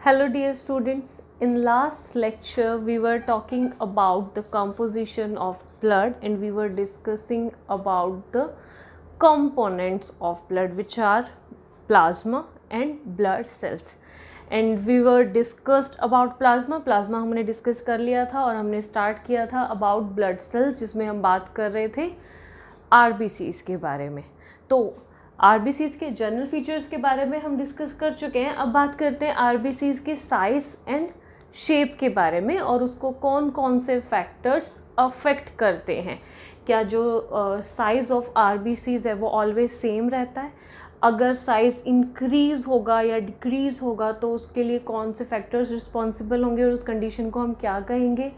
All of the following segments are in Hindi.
Hello dear students, in last lecture we were talking about the composition of blood and we were discussing about the components of blood which are plasma and blood cells. And we were discussed about plasma हमने डिस्कस कर लिया था और हमने स्टार्ट किया था अबाउट ब्लड सेल्स जिसमें हम बात कर रहे थे RBCs के बारे में. तो RBCs के जनरल फीचर्स के बारे में हम डिस्कस कर चुके हैं. अब बात करते हैं RBCs के साइज़ एंड शेप के बारे में और उसको कौन कौन से फैक्टर्स अफेक्ट करते हैं. क्या जो साइज़ ऑफ RBCs है वो ऑलवेज सेम रहता है, अगर साइज़ इंक्रीज़ होगा या डिक्रीज़ होगा तो उसके लिए कौन से फैक्टर्स रिस्पॉन्सिबल होंगे और उस कंडीशन को हम क्या कहेंगे.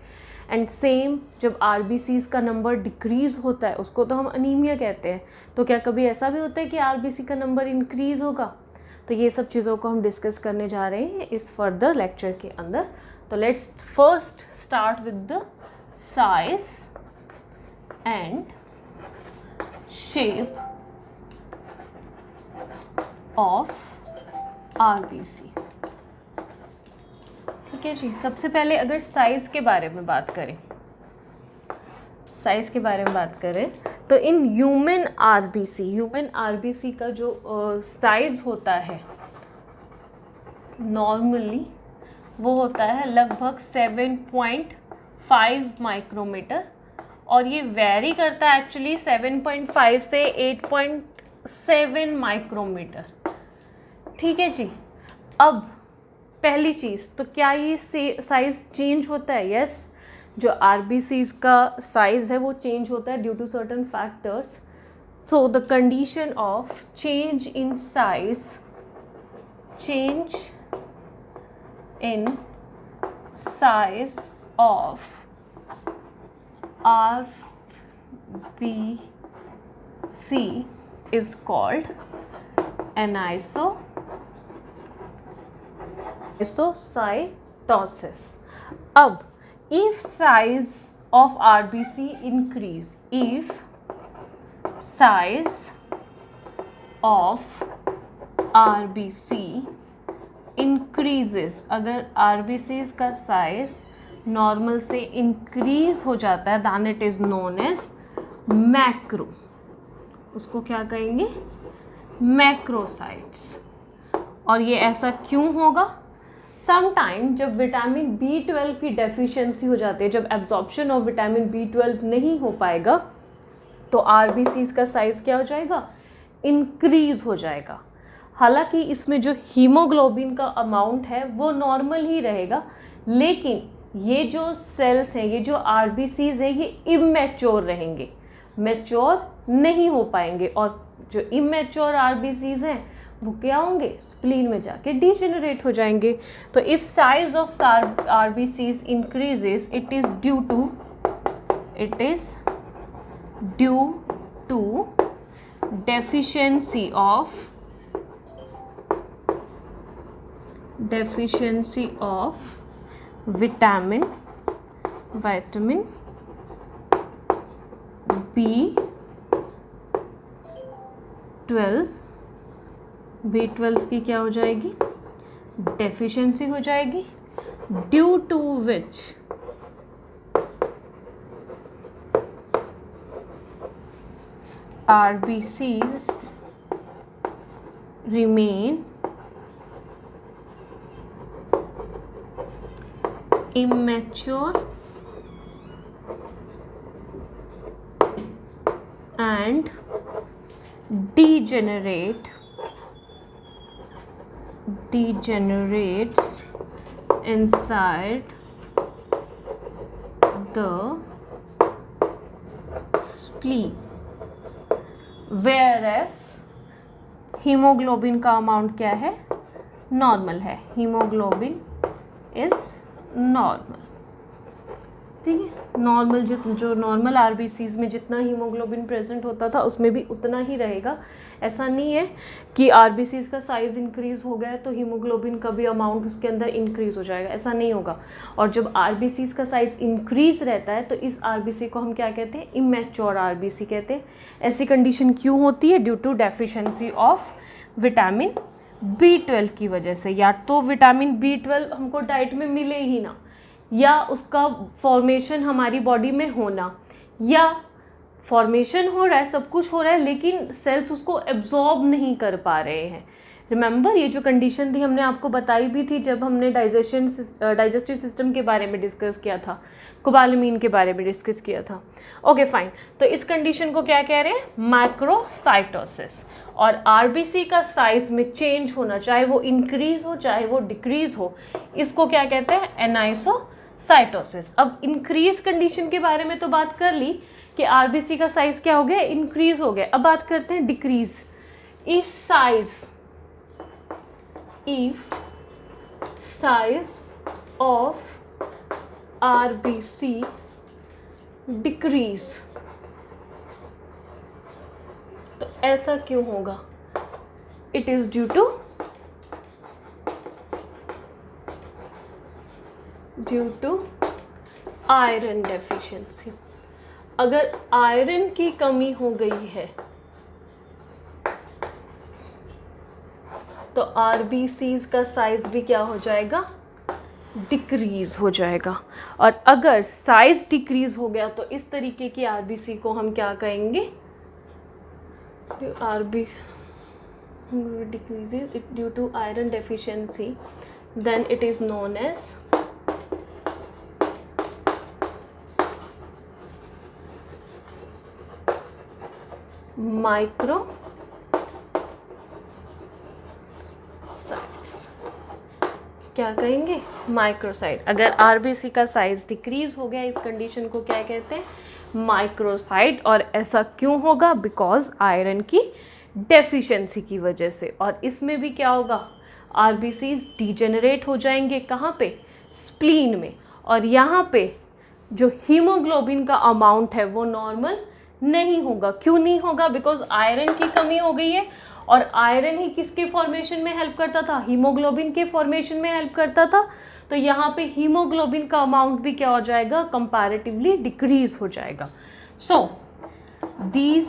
एंड सेम जब RBCs का नंबर डिक्रीज़ होता है उसको तो हम अनीमिया कहते हैं. तो क्या कभी ऐसा भी होता है कि RBC का नंबर इंक्रीज़ होगा. तो ये सब चीज़ों को हम डिस्कस करने जा रहे हैं इस फर्दर लेक्चर के अंदर. तो let's first start with the size and shape of RBC. ठीक है जी. सबसे पहले अगर साइज़ के बारे में बात करें, साइज़ के बारे में बात करें तो इन ह्यूमन RBC का जो साइज़ होता है नॉर्मली वो होता है लगभग 7.5 माइक्रोमीटर और ये वेरी करता है एक्चुअली 7.5 से 8.7 माइक्रोमीटर. ठीक है जी. अब पहली चीज़ तो क्या ये साइज़ चेंज होता है. यस, जो RBCs का साइज़ है वो चेंज होता है due to certain factors. So the condition of change in size of RBC is called anisocytosis. अब if size of RBC increase, if size of RBC increases, अगर RBCs का साइज नॉर्मल से इंक्रीज हो जाता है then it is known as macro. उसको क्या कहेंगे? मैक्रोसाइट्स. और ये ऐसा क्यों होगा? समटाइम जब विटामिन B12 की डेफिशिएंसी हो जाती है, जब एब्जॉर्प्शन ऑफ विटामिन B12 नहीं हो पाएगा तो RBCs का साइज़ क्या हो जाएगा? इंक्रीज हो जाएगा. हालांकि इसमें जो हीमोग्लोबिन का अमाउंट है वो नॉर्मल ही रहेगा, लेकिन ये जो सेल्स हैं, ये जो RBCs हैं, ये इमेच्योर रहेंगे, मैच्योर नहीं हो पाएंगे. और जो इमेच्योर RBCs हैं वो क्या होंगे? स्प्लीन में जाके डिजेनरेट हो जाएंगे. तो if size of RBCs increases, it is due to deficiency of vitamin B12 की क्या हो जाएगी? डेफिशिएंसी हो जाएगी, due to which RBCs remain immature and degenerates inside the spleen. Whereas haemoglobin का अमाउंट क्या है? नॉर्मल है. Haemoglobin is normal. ठीक है. नॉर्मल जो नॉर्मल RBCs में जितना हीमोग्लोबिन प्रेजेंट होता था उसमें भी उतना ही रहेगा. ऐसा नहीं है कि RBCs का साइज़ इंक्रीज़ हो गया तो हीमोग्लोबिन का भी अमाउंट उसके अंदर इंक्रीज़ हो जाएगा, ऐसा नहीं होगा. और जब RBCs का साइज़ इंक्रीज़ रहता है तो इस RBC को हम क्या कहते हैं? इमेच्योर RBC कहते हैं. ऐसी कंडीशन क्यों होती है? Due to deficiency of vitamin B12 की वजह से। या तो विटामिन B12 हमको डाइट में मिले ही ना, या उसका फॉर्मेशन हमारी बॉडी में होना, या फॉर्मेशन हो रहा है, सब कुछ हो रहा है, लेकिन सेल्स उसको एब्जॉर्ब नहीं कर पा रहे हैं। रिमेंबर, ये जो कंडीशन थी हमने आपको बताई भी थी जब हमने डाइजेस्टिव सिस्टम के बारे में डिस्कस किया था, कोबालामीन के बारे में डिस्कस किया था। ओके फाइन, तो इस कंडीशन को क्या कह रहे हैं? मैक्रोसाइटोसिस। और आरबीसी का साइज में चेंज होना, चाहे वो इंक्रीज हो चाहे वो डिक्रीज हो, इसको क्या कहते हैं? एनाइसोसाइटोसिस। अब इंक्रीज कंडीशन के बारे में तो बात कर ली कि आरबीसी का साइज क्या हो गया? इंक्रीज हो गया। अब बात करते हैं decrease. If size of RBC decrease, तो ऐसा क्यों होगा? It is due to iron deficiency. अगर आयरन की कमी हो गई है तो आरबीसीज का साइज भी क्या हो जाएगा? डिक्रीज हो जाएगा। और अगर साइज डिक्रीज हो गया तो इस तरीके की आरबीसी को हम क्या कहेंगे? RB decreases due to iron deficiency, then it is known as micro क्या कहेंगे? माइक्रोसाइट। अगर आरबीसी का साइज डिक्रीज हो गया, इस कंडीशन को क्या कहते हैं? माइक्रोसाइट। और ऐसा क्यों होगा? बिकॉज आयरन की डेफिशिएंसी की वजह से। और इसमें भी क्या होगा? आरबीसीज डिजेनरेट हो जाएंगे। कहाँ पे? स्प्लीन में। और यहाँ पे जो हीमोग्लोबिन का अमाउंट है वो नॉर्मल नहीं होगा। क्यों नहीं होगा? बिकॉज आयरन की कमी हो गई है। और आयरन ही किसके फॉर्मेशन में हेल्प करता था? हीमोग्लोबिन के फॉर्मेशन में हेल्प करता था। तो यहाँ पे हीमोग्लोबिन का अमाउंट भी क्या हो जाएगा? कंपैरेटिवली डिक्रीज हो जाएगा। So these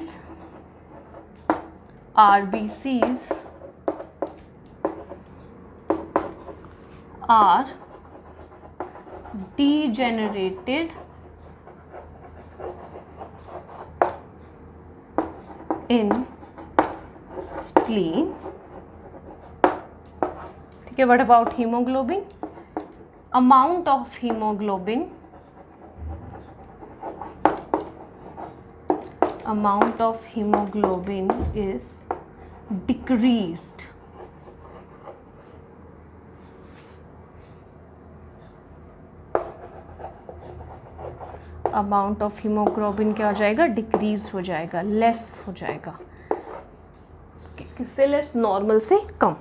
RBCs are degenerated in spleen. ठीक है, what about hemoglobin? Amount of hemoglobin is decreased. Amount of haemoglobin क्या हो जाएगा? डिक्रीज हो जाएगा, लेस हो जाएगा। किससे लेस? नॉर्मल से कम।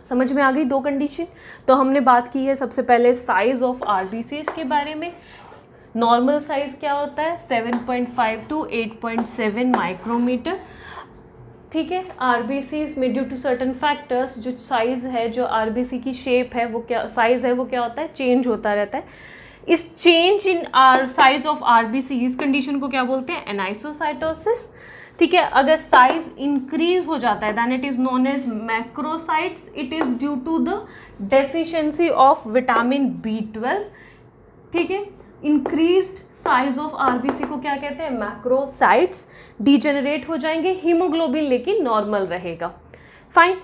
समझ में आ गई दो कंडीशन? तो हमने बात की है सबसे पहले साइज ऑफ आरबीसीज के बारे में। नॉर्मल साइज क्या होता है? 7.5 टू 8.7 माइक्रोमीटर। ठीक है, आरबीसीज में ड्यू टू सर्टन फैक्टर्स जो साइज है, जो आरबीसी की शेप है, वो क्या साइज है, वो क्या होता है? चेंज होता रहता है। इस change in size of RBC, इस कंडीशन को क्या बोलते हैं? एनाइसोसाइटोसिस। ठीक है, अगर साइज इंक्रीज हो जाता है then it is known as macrocytes. It is due to the deficiency of vitamin B12। ठीक है, इंक्रीज्ड साइज ऑफ आरबीसी को क्या कहते हैं? मैक्रोसाइट्स। डिजेनरेट हो जाएंगे, हीमोग्लोबिन लेकिन नॉर्मल रहेगा। फाइन।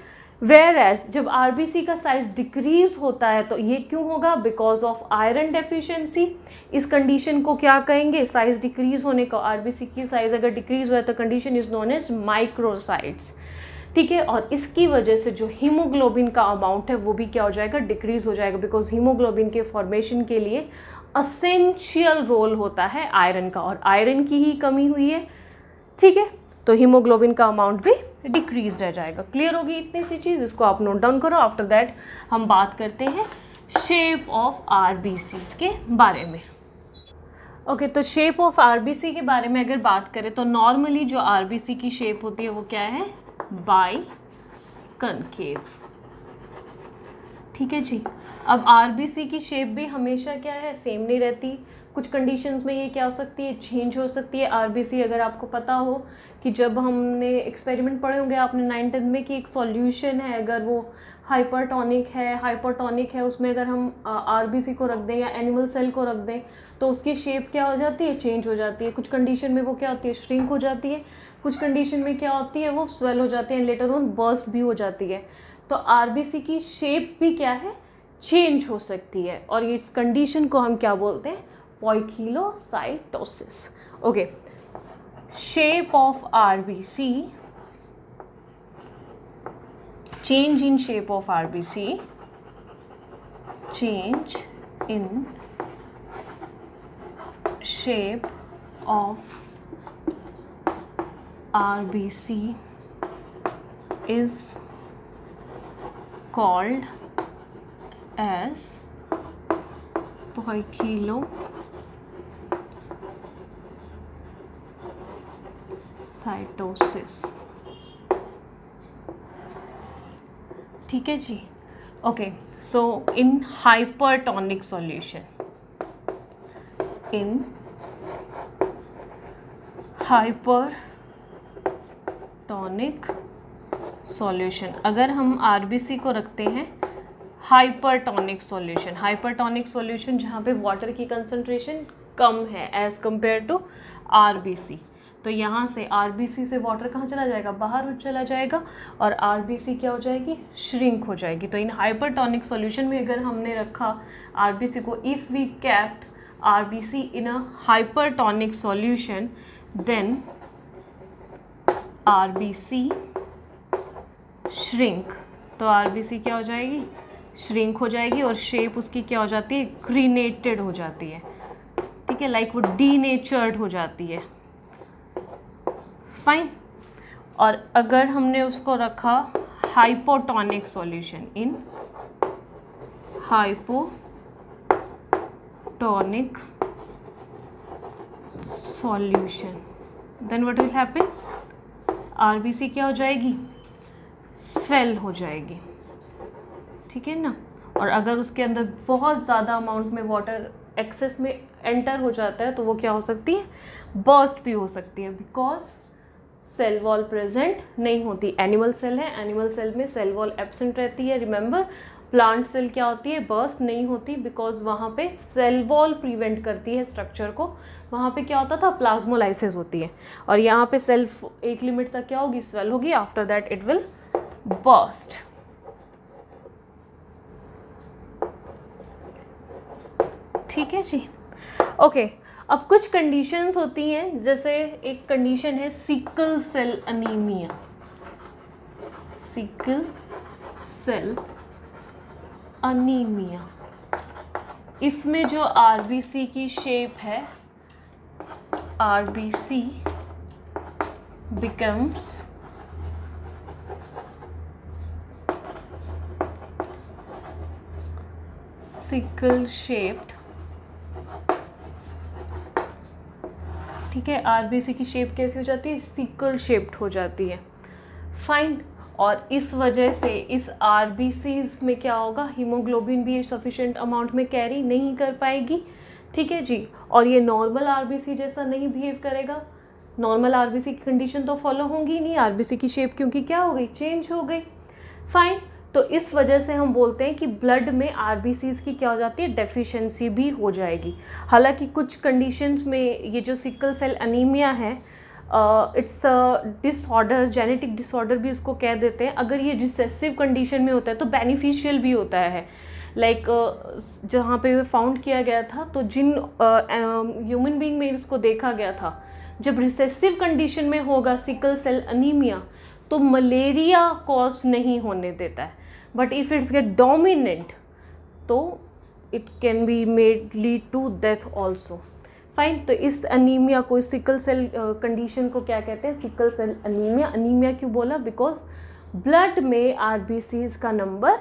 वेयर एज जब आरबीसी का साइज डिक्रीज होता है तो ये क्यों होगा? Because of iron deficiency. इस कंडीशन को क्या कहेंगे? साइज डिक्रीज होने का। आरबीसी की साइज अगर डिक्रीज हुआ तो condition is known as microcytes. ठीक है, और इसकी वजह से जो हीमोग्लोबिन का अमाउंट है वो भी क्या हो जाएगा? डिक्रीज हो जाएगा। बिकॉज हीमोग्लोबिन के फॉर्मेशन के लिए असेंशियल रोल होता है आयरन का, और आयरन की ही कमी हुई है। ठीक है, तो हीमोग्लोबिन का अमाउंट भी डिक्रीज रह जाएगा। क्लियर होगी इतनी सी चीज़? इसको आप नोट डाउन करो। आफ्टर दैट हम बात करते हैं शेप ऑफ आरबीसीज के बारे में। ओके, तो शेप ऑफ आरबीसी के बारे में अगर बात करें तो नॉर्मली जो आरबीसी की शेप होती है वो क्या है? By concave. ठीक है जी। अब आरबीसी की शेप भी हमेशा क्या है? सेम नहीं रहती। कुछ कंडीशंस में ये क्या हो सकती है, चेंज हो सकती है। आरबीसी अगर आपको पता हो कि जब हमने एक्सपेरिमेंट पढ़े होंगे आपने 9th में कि एक सॉल्यूशन है, अगर वो हाइपरटोनिक है उसमें अगर हम आरबीसी को रख दें या एनिमल सेल को रख दें तो उसकी शेप क्या हो जाती है, चेंज हो जाती है। कुछ कंडीशन में वो क्या होती है, श्रिंक हो जाती है। कुछ कंडीशन में क्या होती है, वो स्वेल हो जाती है, लेटर ऑन बर्स्ट भी हो जाती है। तो आरबीसी की शेप भी क्या है, चेंज हो सकती है, और इस कंडीशन को हम क्या बोलते हैं, poikilocytosis. Okay, shape of RBC, change in shape of RBC, change in shape of RBC is called as poikilocytosis। ठीक है जी। ओके, सो इन हाइपरटोनिक सॉल्यूशन, इन हाइपरटोनिक सॉल्यूशन अगर हम आरबीसी को रखते हैं हाइपरटोनिक सॉल्यूशन जहाँ पे वाटर की कंसंट्रेशन कम है एज कंपेयर टू आरबीसी, तो यहाँ से आरबीसी से वाटर कहाँ चला जाएगा, बाहर चला जाएगा, और आरबीसी क्या हो जाएगी, श्रिंक हो जाएगी। तो इन हाइपरटोनिक सॉल्यूशन में अगर हमने रखा आरबीसी को, if we kept RBC in a hypertonic solution then RBC shrink, तो आरबीसी क्या हो जाएगी, श्रिंक हो जाएगी, और शेप उसकी क्या हो जाती है, क्रीनेटेड हो जाती है। ठीक है, लाइक वो डीनेचर्ड हो जाती है। फाइन। और अगर हमने उसको रखा hypotonic solution, in hypotonic solution, then what will happen, RBC क्या हो जाएगी, स्वेल हो जाएगी। ठीक है ना। और अगर उसके अंदर बहुत ज़्यादा अमाउंट में वाटर एक्सेस में एंटर हो जाता है तो वो क्या हो सकती है, बर्स्ट भी हो सकती है, बिकॉज सेल वॉल प्रेजेंट नहीं होती। एनिमल सेल है, एनिमल सेल में सेल वॉल एब्सेंट रहती है। रिमेंबर, प्लांट सेल क्या होती है, बर्स्ट नहीं होती, बिकॉज वहाँ पे सेल वॉल प्रिवेंट करती है स्ट्रक्चर को। वहाँ पे क्या होता था, प्लाज्मोलाइसिस होती है, और यहाँ पे सेल एक लिमिट तक क्या होगी, स्वेल होगी, after that it will burst. ठीक है जी। ओके, अब कुछ कंडीशंस होती हैं, जैसे एक कंडीशन है sickle cell anaemia. Sickle cell anaemia, इसमें जो आरबीसी की शेप है, आरबीसी बिकम्स सिकल शेप्ड। ठीक है, आरबीसी की शेप कैसी हो जाती है, सिकल शेप्ड हो जाती है। फाइन। और इस वजह से इस आरबीसीज में क्या होगा, हीमोग्लोबिन भी सफिशिएंट अमाउंट में कैरी नहीं कर पाएगी। ठीक है जी। और ये नॉर्मल आरबीसी जैसा नहीं बिहेव करेगा। नॉर्मल आरबीसी की कंडीशन तो फॉलो होंगी नहीं, आरबीसी की शेप क्योंकि क्या हो गई, चेंज हो गई। फाइन। तो इस वजह से हम बोलते हैं कि ब्लड में आरबीसीज की क्या हो जाती है, डेफिशिएंसी भी हो जाएगी। हालांकि कुछ कंडीशंस में ये जो सिकल सेल अनीमिया है, इट्स डिसऑर्डर, जेनेटिक डिसऑर्डर भी इसको कह देते हैं। अगर ये रिसेसिव कंडीशन में होता है तो बेनिफिशियल भी होता है। लाइक जहाँ पे फाउंड किया गया था, तो जिन ह्यूमन बीइंग में इसको देखा गया था, जब रिसेसिव कंडीशन में होगा सिकल सेल अनीमिया तो मलेरिया कॉज नहीं होने देता है, but if it's get dominant तो it can be made lead to death also. Fine. तो इस अनीमिया को, इस सिकल सेल कंडीशन को क्या कहते हैं, सिकल सेल अनीमिया। अनीमिया क्यों बोला, बिकॉज ब्लड में आरबीसीज का नंबर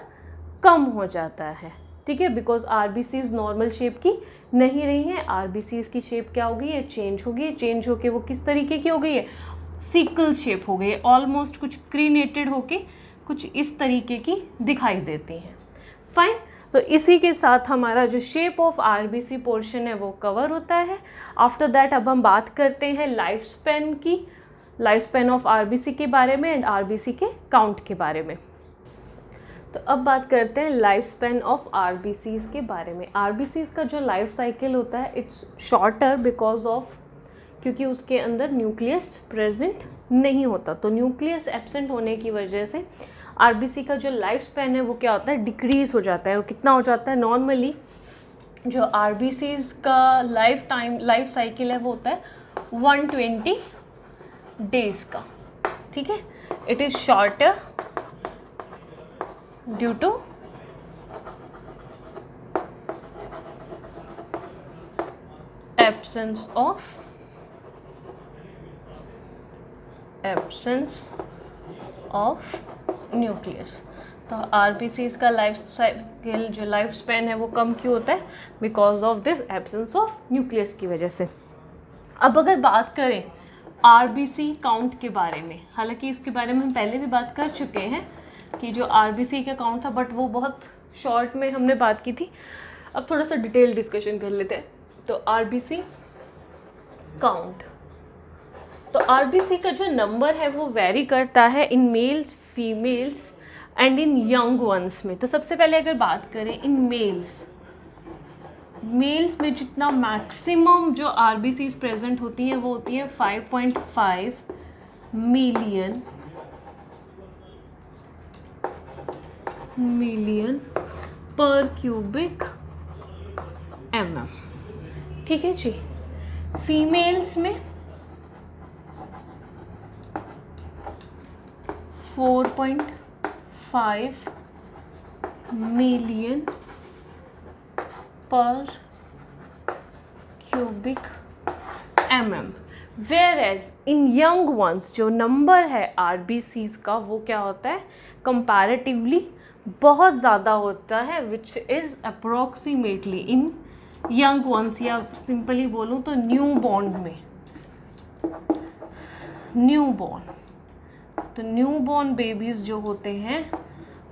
कम हो जाता है। ठीक है, बिकॉज आरबीसीज नॉर्मल शेप की नहीं रही हैं, आरबीसीज की शेप क्या हो गई है, चेंज हो गई। चेंज होके वो किस तरीके की हो गई है, सिकल शेप हो गई है, ऑलमोस्ट कुछ क्रीनेटेड होके कुछ इस तरीके की दिखाई देती हैं। फाइन। तो इसी के साथ हमारा जो शेप ऑफ आरबीसी पोर्शन है वो कवर होता है। आफ्टर दैट अब हम बात करते हैं लाइफ स्पैन की, लाइफ स्पैन ऑफ आरबीसी के बारे में एंड आरबीसी के काउंट के बारे में। तो अब बात करते हैं लाइफ स्पैन ऑफ आरबीसीज के बारे में। आरबीसीज का जो लाइफ साइकिल होता है इट्स शॉर्टर बिकॉज ऑफ, क्योंकि उसके अंदर न्यूक्लियस प्रेजेंट नहीं होता, तो न्यूक्लियस एब्सेंट होने की वजह से आरबीसी का जो लाइफ स्पैन है वो क्या होता है, डिक्रीज हो जाता है। और कितना हो जाता है, नॉर्मली जो आरबीसीज का लाइफ साइकिल है वो होता है 120 डेज का, ठीक है। It is shorter due to absence of nucleus. तो आरबीसीज का लाइफ साइकिल जो लाइफ स्पैन है वो कम क्यों होता है, because of this absence of nucleus की वजह से। अब अगर बात करें आरबीसी काउंट के बारे में, हालांकि इसके बारे में हम पहले भी बात कर चुके हैं कि जो आरबीसी का काउंट था, बट वो बहुत शॉर्ट में हमने बात की थी। अब थोड़ा सा डिटेल डिस्कशन कर लेते हैं। तो आरबीसी काउंट, तो आरबीसी का जो नंबर है वो वेरी करता है in males, females and in young once में। तो सबसे पहले अगर बात करें इन मेल्स में जितना मैक्सिमम जो आरबीसीज प्रेजेंट होती हैं वो होती हैं 5.5 मिलियन पर क्यूबिक mm, ठीक है जी। फीमेल्स में 4.5 million per cubic mm, whereas in young ones जो नंबर है आरबीसीज का वो क्या होता है, कंपैरेटिवली बहुत ज़्यादा होता है, which is approximately in young once, या सिंपली बोलूँ तो न्यू बॉर्न में, तो न्यू बॉर्न बेबीज़ जो होते हैं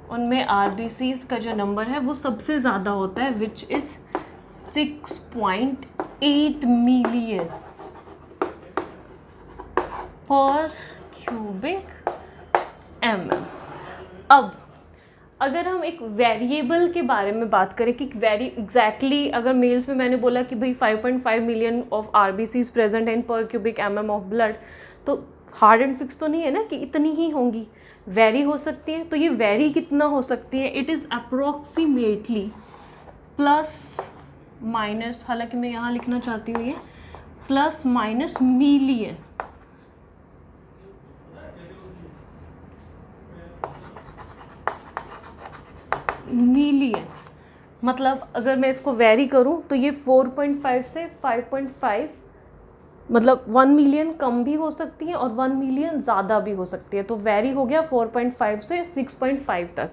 उनमें आरबीसीज का जो नंबर है वो सबसे ज़्यादा होता है, which is 6.8 million per cubic mm। अब अगर हम एक वेरिएबल के बारे में बात करें कि एग्जैक्टली अगर मेल्स में मैंने बोला कि भाई 5.5 million of RBCs present in पर क्यूबिक mm ऑफ ब्लड, तो हार्ड एंड फिक्स तो नहीं है ना कि इतनी ही होंगी, वेरी हो सकती है। तो ये वेरी कितना हो सकती है, it is approximately plus minus, हालांकि मैं यहाँ लिखना चाहती हूँ ये प्लस माइनस मिलियन, मतलब अगर मैं इसको वेरी करूं तो ये 4.5 से 5.5, मतलब 1 मिलियन कम भी हो सकती है और 1 मिलियन ज़्यादा भी हो सकती है। तो वेरी हो गया 4.5 से 6.5 तक।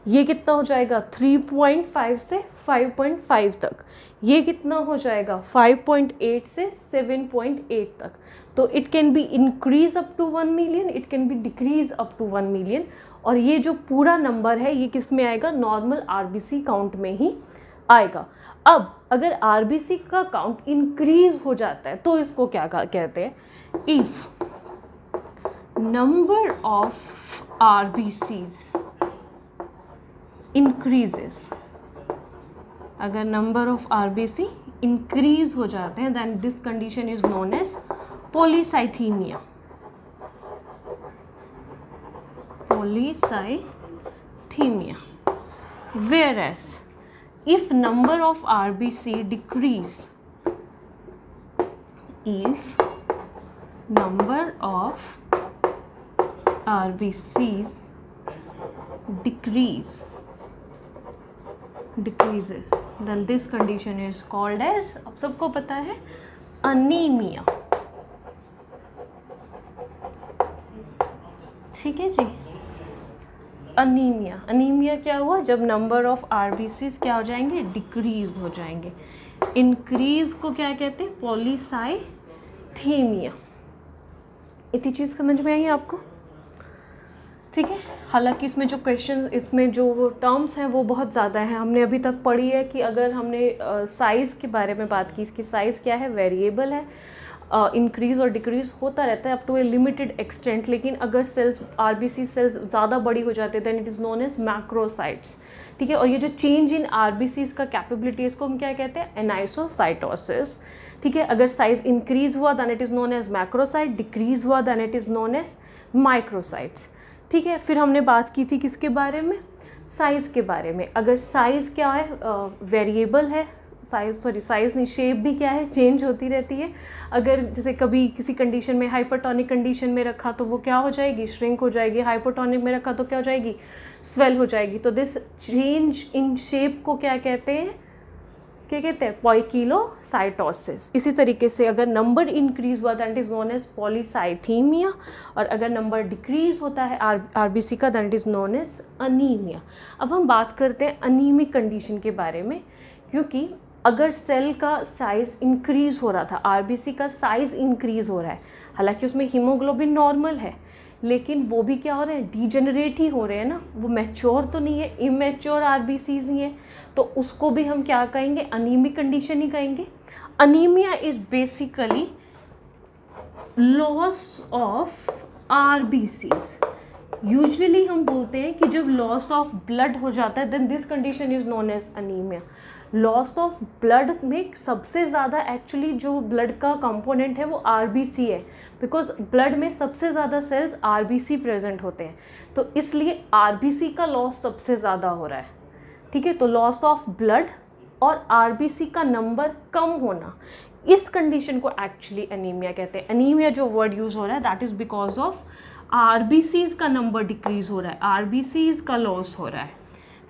ये कितना हो जाएगा 3.5 से 5.5 तक। ये कितना हो जाएगा 5.8 से 7.8 तक। तो it can be increase up to 1 million, it can be decrease up to 1 million. और ये जो पूरा नंबर है ये किस में आएगा, नॉर्मल आरबीसी काउंट में ही आएगा। अब अगर आरबीसी का काउंट इंक्रीज हो जाता है तो इसको क्या कहते हैं, if number of RBCs increases, अगर नंबर ऑफ आरबीसी इंक्रीज हो जाते हैं then this condition is known as polycythemia, whereas if number of RBC decrease, if number of RBCs decreases then this condition is called as, अब सबको पता है, anemia। ठीक है जी, अनीमिया क्या हुआ, जब नंबर ऑफ आरबीसीज क्या हो जाएंगे, डिक्रीज हो जाएंगे। इंक्रीज को क्या कहते हैं, पॉलीसाइथीमिया। इतनी चीज़ समझ में आई आपको? ठीक है। हालांकि इसमें जो क्वेश्चन, इसमें जो टर्म्स हैं वो बहुत ज़्यादा हैं। हमने अभी तक पढ़ी है कि अगर हमने साइज़ के बारे में बात की, इसकी साइज़ क्या है, वेरिएबल है, इंक्रीज़ और डिक्रीज़ होता रहता है up to a limited extent. लेकिन अगर सेल्स, आरबीसी सेल्स ज़्यादा बड़ी हो जाती है then it is known as macrocytes. ठीक है। और ये जो चेंज इन आरबीसीज का कैपेबिलिटी, इसको हम क्या कहते हैं, एनाइसोसाइटोसिस। ठीक है। अगर साइज इंक्रीज हुआ then it is known as macrocyte, decrease हुआ then it is known as microcytes. ठीक है। फिर हमने बात की थी किसके बारे में, साइज़ के बारे में। अगर साइज़ क्या है, वेरिएबल है, साइज़ नहीं, शेप भी क्या है, चेंज होती रहती है। अगर जैसे कभी किसी कंडीशन में, हाइपरटोनिक कंडीशन में रखा तो वो क्या हो जाएगी, श्रिंक हो जाएगी। हाइपोटोनिक में रखा तो क्या हो जाएगी, स्वेल हो जाएगी। तो दिस चेंज इन शेप को क्या कहते हैं, क्या कहते हैं, पॉइकिलोसाइटोसिस। इसी तरीके से अगर नंबर इंक्रीज हुआ that is known as polycythaemia, और अगर नंबर डिक्रीज होता है आरबीसी का that is known as anaemia. अब हम बात करते हैं अनीमिक कंडीशन के बारे में, क्योंकि अगर सेल का साइज़ इंक्रीज़ हो रहा था, आरबीसी का साइज़ इंक्रीज़ हो रहा है, हालांकि उसमें हीमोग्लोबिन नॉर्मल है, लेकिन वो भी क्या हो रहे हैं, डीजेनरेट ही हो रहे हैं ना, वो मैच्योर तो नहीं है, इमेच्योर आरबीसीज ही है। तो उसको भी हम क्या कहेंगे, अनीमिक कंडीशन ही कहेंगे। Anaemia is basically loss of RBCs. Usually हम बोलते हैं कि जब लॉस ऑफ ब्लड हो जाता है then this condition is known as anaemia. Loss of blood में सबसे ज़्यादा एक्चुअली जो ब्लड का कंपोनेंट है वो आरबीसी है, बिकॉज ब्लड में सबसे ज़्यादा सेल्स आरबीसी प्रेजेंट होते हैं, तो इसलिए आरबीसी का लॉस सबसे ज़्यादा हो रहा है। ठीक है। तो लॉस ऑफ ब्लड और आरबीसी का नंबर कम होना, इस कंडीशन को एक्चुअली अनीमिया कहते हैं। अनीमिया जो वर्ड यूज़ हो रहा है that is because of RBCs का नंबर डिक्रीज हो रहा है, आरबीसीज का लॉस हो रहा है।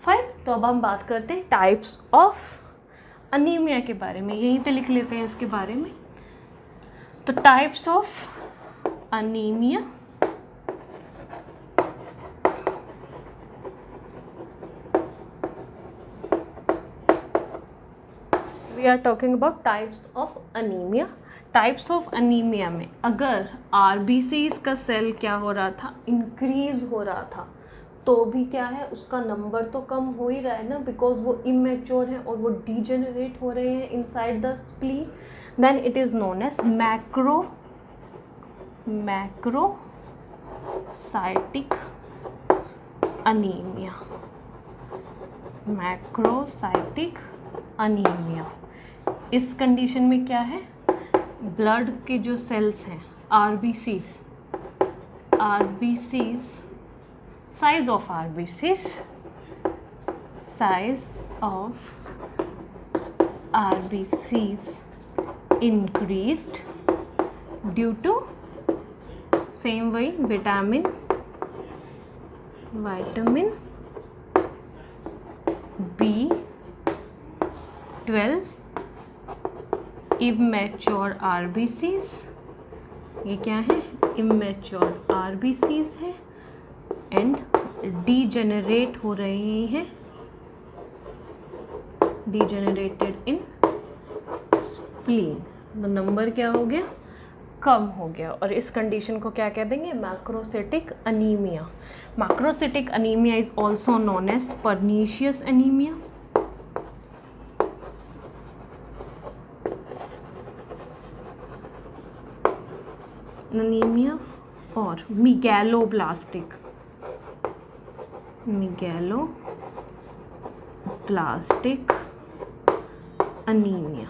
फाइन। तो अब हम बात करते हैं टाइप्स ऑफ अनीमिया के बारे में, यहीं पे लिख लेते हैं इसके बारे में। तो types of anaemia, we are talking about types of anaemia. Types of anaemia में अगर आरबीसीज का सेल क्या हो रहा था, इंक्रीज हो रहा था, तो भी क्या है, उसका नंबर तो कम हो ही रहा है ना, बिकॉज वो इमेच्योर है और वो डीजेनरेट हो रहे हैं inside the spleen, then it is known as macrocytic anaemia. Macrocytic anaemia, इस कंडीशन में क्या है, ब्लड के जो सेल्स हैं, RBCs, size of RBCs increased due to same way vitamin B12, immature RBCs, ये क्या है, immature RBCs है एंड डीजेनरेट हो रहे हैं, डीजेनरेटेड इन स्प्लीन, तो नंबर क्या हो गया, कम हो गया, और इस कंडीशन को क्या कह देंगे, macrocytic anaemia. Macrocytic anaemia is also known as pernicious anaemia. Anaemia और मिगैलोब्लास्टिक अनीमिया,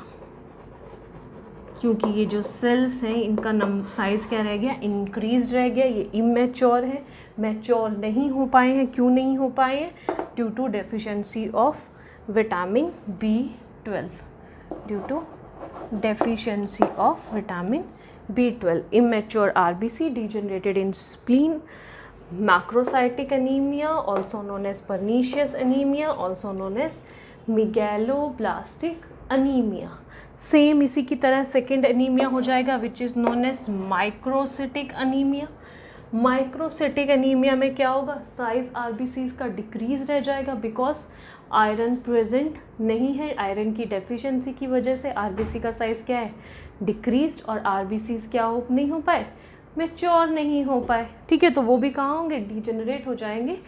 क्योंकि ये जो सेल्स हैं इनका साइज़ क्या रह गया, इंक्रीज रह गया, ये इमेच्योर है, मैच्योर नहीं हो पाए हैं। क्यों नहीं हो पाए हैं, due to deficiency of vitamin B12, due to deficiency of vitamin B12, immature RBC degenerated in spleen, macrocytic anemia also known as pernicious anemia, also known as megaloblastic anemia। Same इसी की तरह सेकेंड अनीमिया हो जाएगा which is known as microcytic anaemia. Microcytic anaemia में क्या होगा, साइज आरबीसीज का डिक्रीज रह जाएगा, बिकॉज आयरन प्रेजेंट नहीं है, आयरन की डेफिशिएंसी की वजह से आरबीसी का साइज क्या है, डिक्रीज, और आरबीसीज क्या नहीं हो पाए, मैच्योर नहीं हो पाए, ठीक है, तो वो भी कहाँ होंगे, डिजेनरेट हो जाएंगे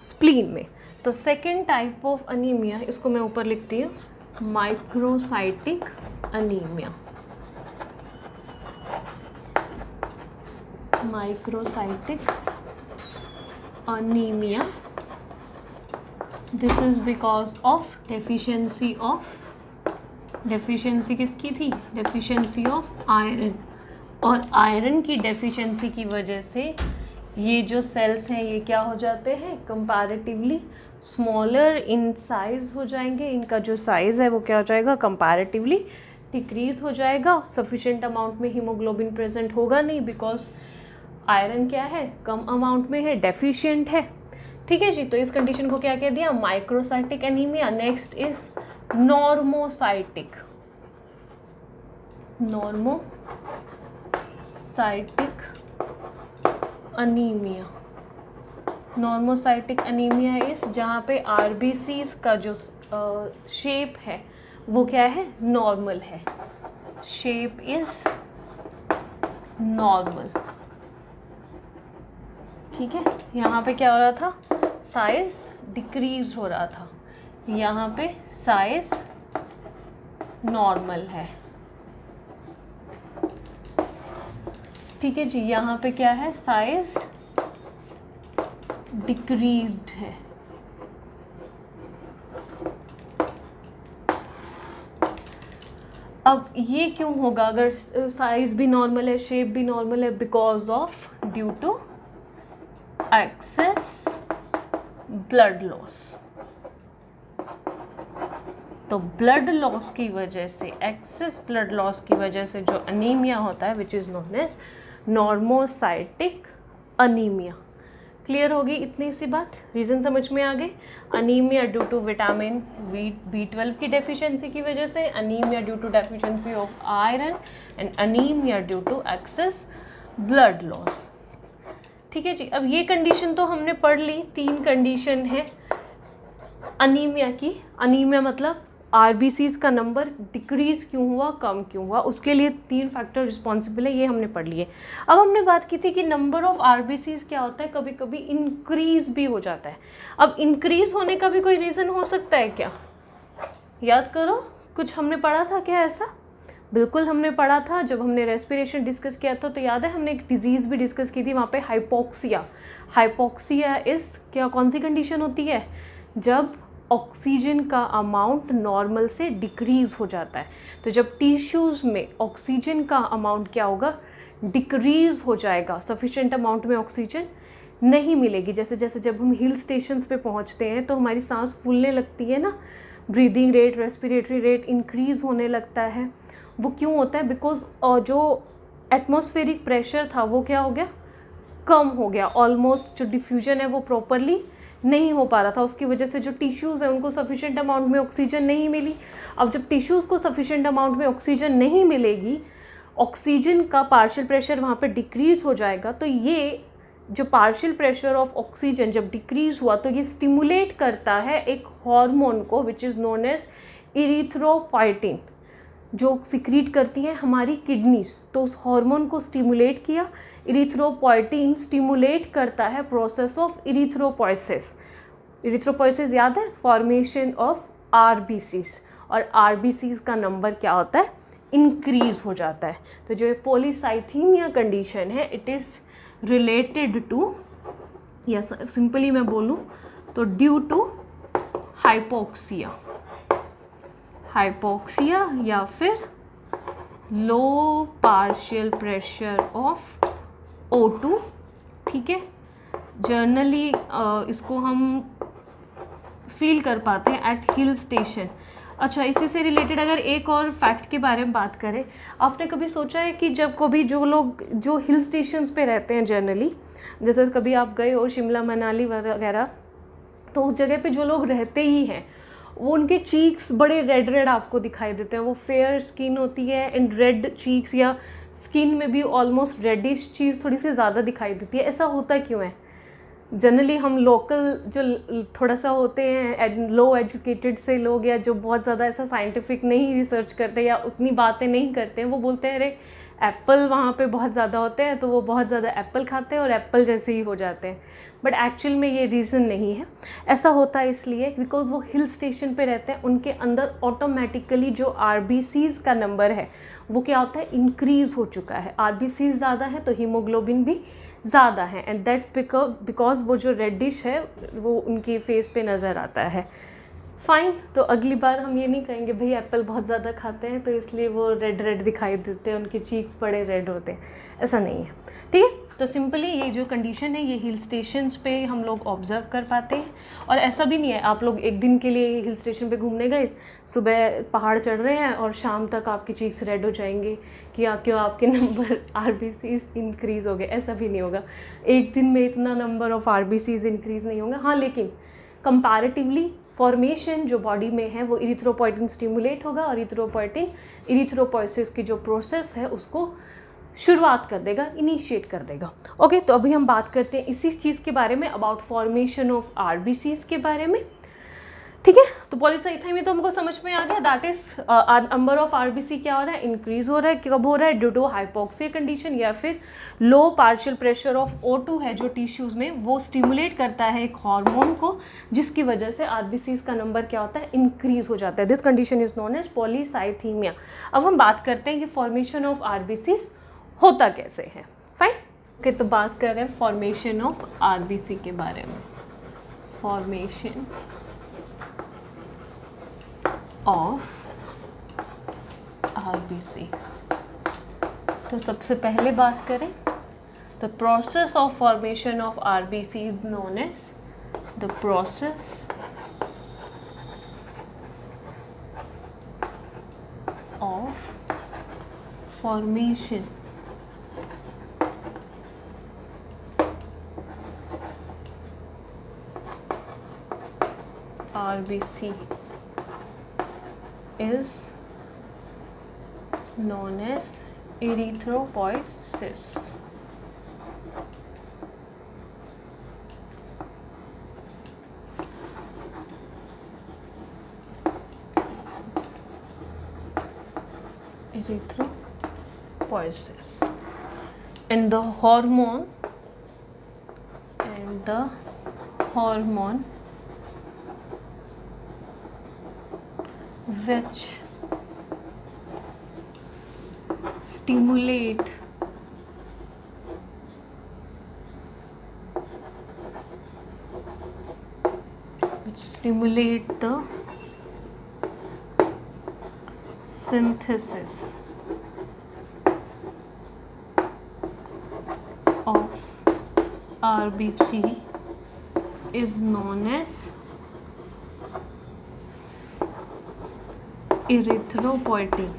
स्प्लीन में। तो सेकेंड टाइप ऑफ अनीमिया, इसको मैं ऊपर लिखती हूँ, microcytic anaemia. Microcytic anaemia, this is because of deficiency किसकी थी, डेफिशिएंसी ऑफ आयरन। और आयरन की डेफिशिएंसी की वजह से ये जो सेल्स हैं ये क्या हो जाते हैं, कंपैरेटिवली स्मॉलर इन साइज हो जाएंगे, इनका जो साइज़ है वो क्या हो जाएगा, कंपैरेटिवली डिक्रीज हो जाएगा। सफिशिएंट अमाउंट में हीमोग्लोबिन प्रेजेंट होगा नहीं, बिकॉज आयरन क्या है, कम अमाउंट में है, डेफिशिएंट है, ठीक है जी। तो इस कंडीशन को क्या कह दिया, microcytic anaemia. Next is normocytic anaemia. Normocytic anaemia इस जहाँ पे आरबीसीज का जो शेप है वो क्या है, नॉर्मल है, शेप इज नॉर्मल, ठीक है। यहाँ पे क्या हो रहा था, साइज डिक्रीज हो रहा था, यहाँ पे साइज नॉर्मल है, ठीक है जी। यहाँ पे क्या है, साइज डिक्रीज्ड है। अब ये क्यों होगा, अगर साइज भी नॉर्मल है, शेप भी नॉर्मल है, because of due to excess blood loss. तो ब्लड लॉस की वजह से, एक्सेस ब्लड लॉस की वजह से जो अनीमिया होता है, which is known as normocytic anaemia. Clear होगी इतनी सी बात, रीज़न समझ में आ गई। Anaemia due to vitamin B12 की डेफिशिएंसी की वजह से, anaemia due to deficiency of iron, and anaemia due to excess blood loss, ठीक है जी। अब ये कंडीशन तो हमने पढ़ ली, 3 कंडीशन है अनीमिया की। अनीमिया मतलब आरबीसीज का नंबर डिक्रीज क्यों हुआ, कम क्यों हुआ, उसके लिए 3 फैक्टर रिस्पॉन्सिबल है, ये हमने पढ़ लिए। अब हमने बात की थी कि नंबर ऑफ आरबीसीज क्या होता है, कभी कभी इंक्रीज भी हो जाता है। अब इंक्रीज होने का भी कोई रीज़न हो सकता है क्या, याद करो, कुछ हमने पढ़ा था क्या ऐसा, बिल्कुल हमने पढ़ा था, जब हमने रेस्पिरेशन डिस्कस किया था, तो याद है हमने एक डिजीज़ भी डिस्कस की थी वहाँ पे, हाइपोक्सिया। हाइपोक्सिया इस क्या, कौन सी कंडीशन होती है, जब ऑक्सीजन का अमाउंट नॉर्मल से डिक्रीज़ हो जाता है। तो जब टिश्यूज़ में ऑक्सीजन का अमाउंट क्या होगा, डिक्रीज़ हो जाएगा, सफिशेंट अमाउंट में ऑक्सीजन नहीं मिलेगी। जैसे जैसे जब हम हिल स्टेशंस पे पहुंचते हैं तो हमारी सांस फूलने लगती है ना, breathing rate, respiratory rate increase होने लगता है। वो क्यों होता है, बिकॉज जो एटमॉस्फेरिक प्रेशर था वो क्या हो गया, कम हो गया, ऑलमोस्ट जो डिफ्यूजन है वो प्रॉपरली नहीं हो पा रहा था, उसकी वजह से जो टिश्यूज़ हैं उनको सफिशेंट अमाउंट में ऑक्सीजन नहीं मिली। अब जब टिश्यूज़ को सफिशेंट अमाउंट में ऑक्सीजन नहीं मिलेगी, ऑक्सीजन का पार्शियल प्रेशर वहाँ पे डिक्रीज़ हो जाएगा, तो ये जो पार्शियल प्रेशर ऑफ ऑक्सीजन जब डिक्रीज़ हुआ तो ये स्टिमुलेट करता है एक हार्मोन को, which is known as erythropoietin, जो सिक्रीट करती हैं हमारी किडनीज। तो उस हार्मोन को स्टिमुलेट किया, इरिथ्रोपोइटिन स्टिमुलेट करता है प्रोसेस ऑफ इरिथ्रोपोइसिस। इरिथ्रोपोइसिस याद है, फॉर्मेशन ऑफ आरबीसीज, और आरबीसीज का नंबर क्या होता है, इंक्रीज हो जाता है। तो जो पॉलीसाइथीमिया कंडीशन है, इट इज़ रिलेटेड टू, या सिंपली मैं बोलूँ तो ड्यू टू हाइपोक्सिया, या फिर लो पार्शियल प्रेशर ऑफ O2, ठीक है। जनरली इसको हम फील कर पाते हैं एट हिल स्टेशन। अच्छा, इसी से रिलेटेड अगर एक और फैक्ट के बारे में बात करें, आपने कभी सोचा है कि जब कभी जो लोग जो हिल स्टेशंस पे रहते हैं जनरली, जैसे कभी आप गए हो शिमला मनाली वगैरह, तो उस जगह पे जो लोग रहते ही हैं वो उनके चीक्स बड़े रेड रेड आपको दिखाई देते हैं, वो फेयर स्किन होती है एंड रेड चीक्स, या स्किन में भी ऑलमोस्ट रेडिश चीज़ थोड़ी सी ज़्यादा दिखाई देती है। ऐसा होता क्यों है? जनरली हम लोकल जो थोड़ा सा होते हैं लो एजुकेटेड से लोग, या जो बहुत ज़्यादा ऐसा साइंटिफिक नहीं रिसर्च करते या उतनी बातें नहीं करते हैं, वो बोलते हैं अरे एप्पल वहाँ पे बहुत ज़्यादा होते हैं तो वो बहुत ज़्यादा एप्पल खाते हैं और एप्पल जैसे ही हो जाते हैं, बट एक्चुअल में ये रीज़न नहीं है। ऐसा होता है इसलिए बिकॉज वो हिल स्टेशन पे रहते हैं, उनके अंदर ऑटोमेटिकली जो RBCs का नंबर है वो क्या होता है, इंक्रीज़ हो चुका है। RBCs ज़्यादा है तो हीमोग्लोबिन भी ज़्यादा है, एंड दैट्स बिकॉज वो जो रेडिश है वो उनकी फेस पे नज़र आता है। फाइन, तो अगली बार हम ये नहीं कहेंगे भाई एप्पल बहुत ज़्यादा खाते हैं तो इसलिए वो रेड रेड दिखाई देते हैं, उनके चीक्स बड़े रेड होते हैं, ऐसा नहीं है। ठीक है, तो सिंपली ये जो कंडीशन है ये हिल स्टेशंस पे हम लोग ऑब्जर्व कर पाते हैं। और ऐसा भी नहीं है आप लोग एक दिन के लिए हिल स्टेशन पे घूमने गए, सुबह पहाड़ चढ़ रहे हैं और शाम तक आपके चीक्स रेड हो जाएंगे कि क्यों आपके नंबर RBCs इंक्रीज़ हो गए, ऐसा भी नहीं होगा। एक दिन में इतना नंबर ऑफ RBCs इंक्रीज़ नहीं होंगे। हाँ, लेकिन कंपैरेटिवली फॉर्मेशन जो बॉडी में है वो इरिथ्रोपोइटिन स्टिमुलेट होगा और इरिथ्रोपोइटिन इरिथ्रोपोइसिस की जो प्रोसेस है उसको शुरुआत कर देगा, इनिशिएट कर देगा। ओके, तो अभी हम बात करते हैं इसी चीज़ के बारे में, अबाउट फॉर्मेशन ऑफ RBCs के बारे में। ठीक है, तो पॉलीसाइथाइमिया तो हमको समझ में आ गया, that is number of RBC क्या हो रहा है, इंक्रीज हो रहा है। कब हो रहा है, ड्यू टू हाइपोक्सिया कंडीशन या फिर लो पार्शियल प्रेशर ऑफ O2 है जो टिश्यूज में, वो स्टिमुलेट करता है एक हार्मोन को जिसकी वजह से RBCs का नंबर क्या होता है, इंक्रीज हो जाता है। This condition is known as polycythaemia. अब हम बात करते हैं कि फॉर्मेशन ऑफ RBCs होता कैसे है। फाइन, ओके, तो बात कर रहे हैं फॉर्मेशन ऑफ RBC के बारे में। फॉर्मेशन ऑफ RBCs, तो सबसे पहले बात करें तो process of formation of RBC is known as the process of formation RBC is known as erythropoiesis. Erythropoiesis, and the hormone which stimulate the synthesis of RBC is known as erythropoietin.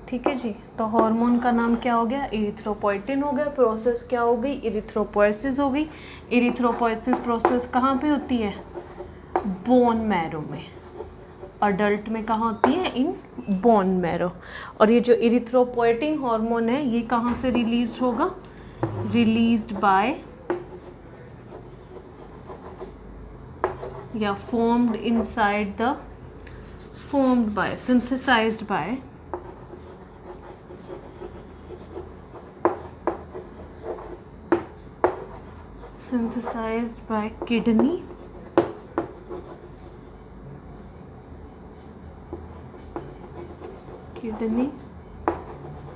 ठीक है जी, तो हार्मोन का नाम क्या हो गया, इरिथ्रोपोइटिन हो गया। प्रोसेस क्या हो गई, इरिथ्रोपोइसिस हो गई। इरिथ्रोपोइसिस प्रोसेस कहाँ पे होती है, बोन मैरो में। अडल्ट में कहाँ होती है, इन बोन मैरो। और ये जो इरिथ्रोपोइटिन हार्मोन है ये कहाँ से रिलीज होगा, रिलीज्ड बाय या formed by synthesized by kidney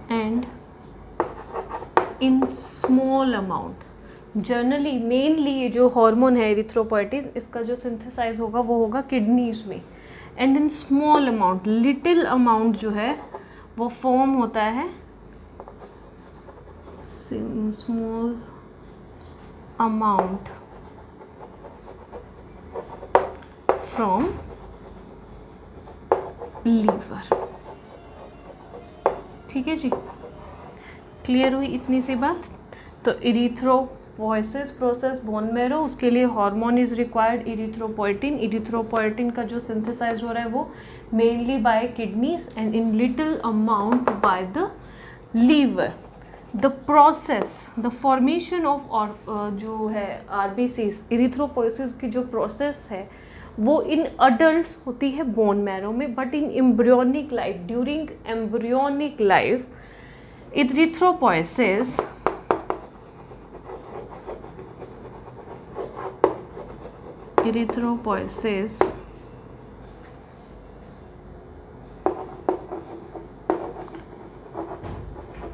and in small amount. Generally mainly ये जो हार्मोन है इरिथ्रोपोइटिन, इसका जो सिंथेसाइज होगा वो होगा किडनीज में, and in small amount, little amount जो है वो फॉर्म होता है, स्मॉल अमाउंट फ्रॉम लीवर। ठीक है जी, क्लियर हुई इतनी सी बात। तो इरिथ्रोपोइसिस प्रोसेस बोन मैरो, उसके लिए hormone is required erythropoietin. Erythropoietin का जो सिंथेसाइज हो रहा है वो mainly by kidneys and in little amount by the liver. The process, the formation of जो है RBCs, इरिथ्रोपोइसिस की जो प्रोसेस है वो इन अडल्ट्स होती है बोन मैरो में, but in embryonic life, during embryonic life erythropoiesis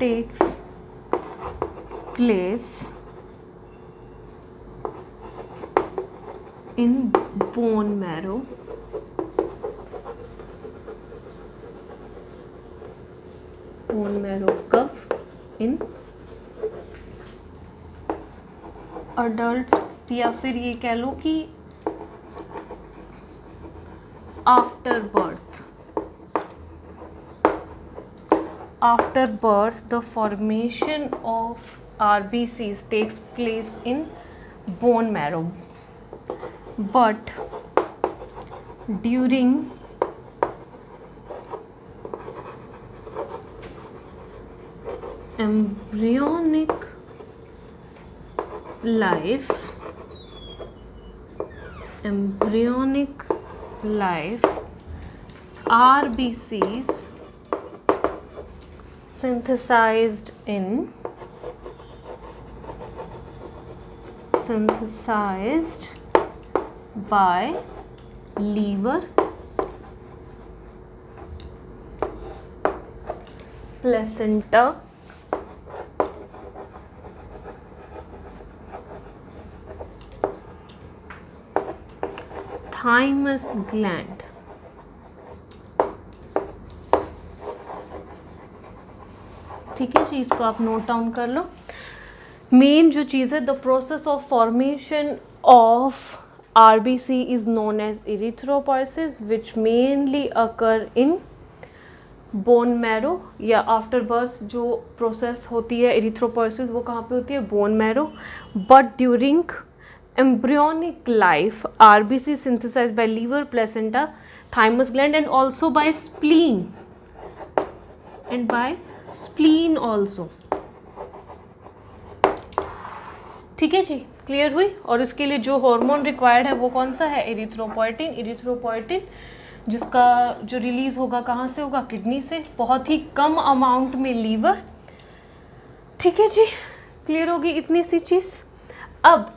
takes place in bone marrow कब? इन अडल्ट्स, या फिर ये कह लो कि after birth the formation of RBCs takes place in bone marrow, but during embryonic life RBCs synthesized by liver, placenta, thymus gland. ठीक है जी, इसको आप नोट डाउन कर लो। मेन जो चीज़ है, the process of formation of RBC is known as erythropoiesis which mainly occur in bone marrow, या आफ्टर बर्थ जो प्रोसेस होती है इरिथ्रोपोइसिस वो कहाँ पे होती है? Bone marrow. But during embryonic life RBC synthesized by liver, placenta, thymus gland and also by spleen also. ठीक है जी, क्लियर हुई। और इसके लिए जो हार्मोन रिक्वायर्ड है वो कौन सा है? इरिथ्रोपोइटिन, जिसका जो रिलीज होगा कहाँ से होगा? किडनी से, बहुत ही कम अमाउंट में लीवर। ठीक है जी, क्लियर होगी इतनी सी चीज़। अब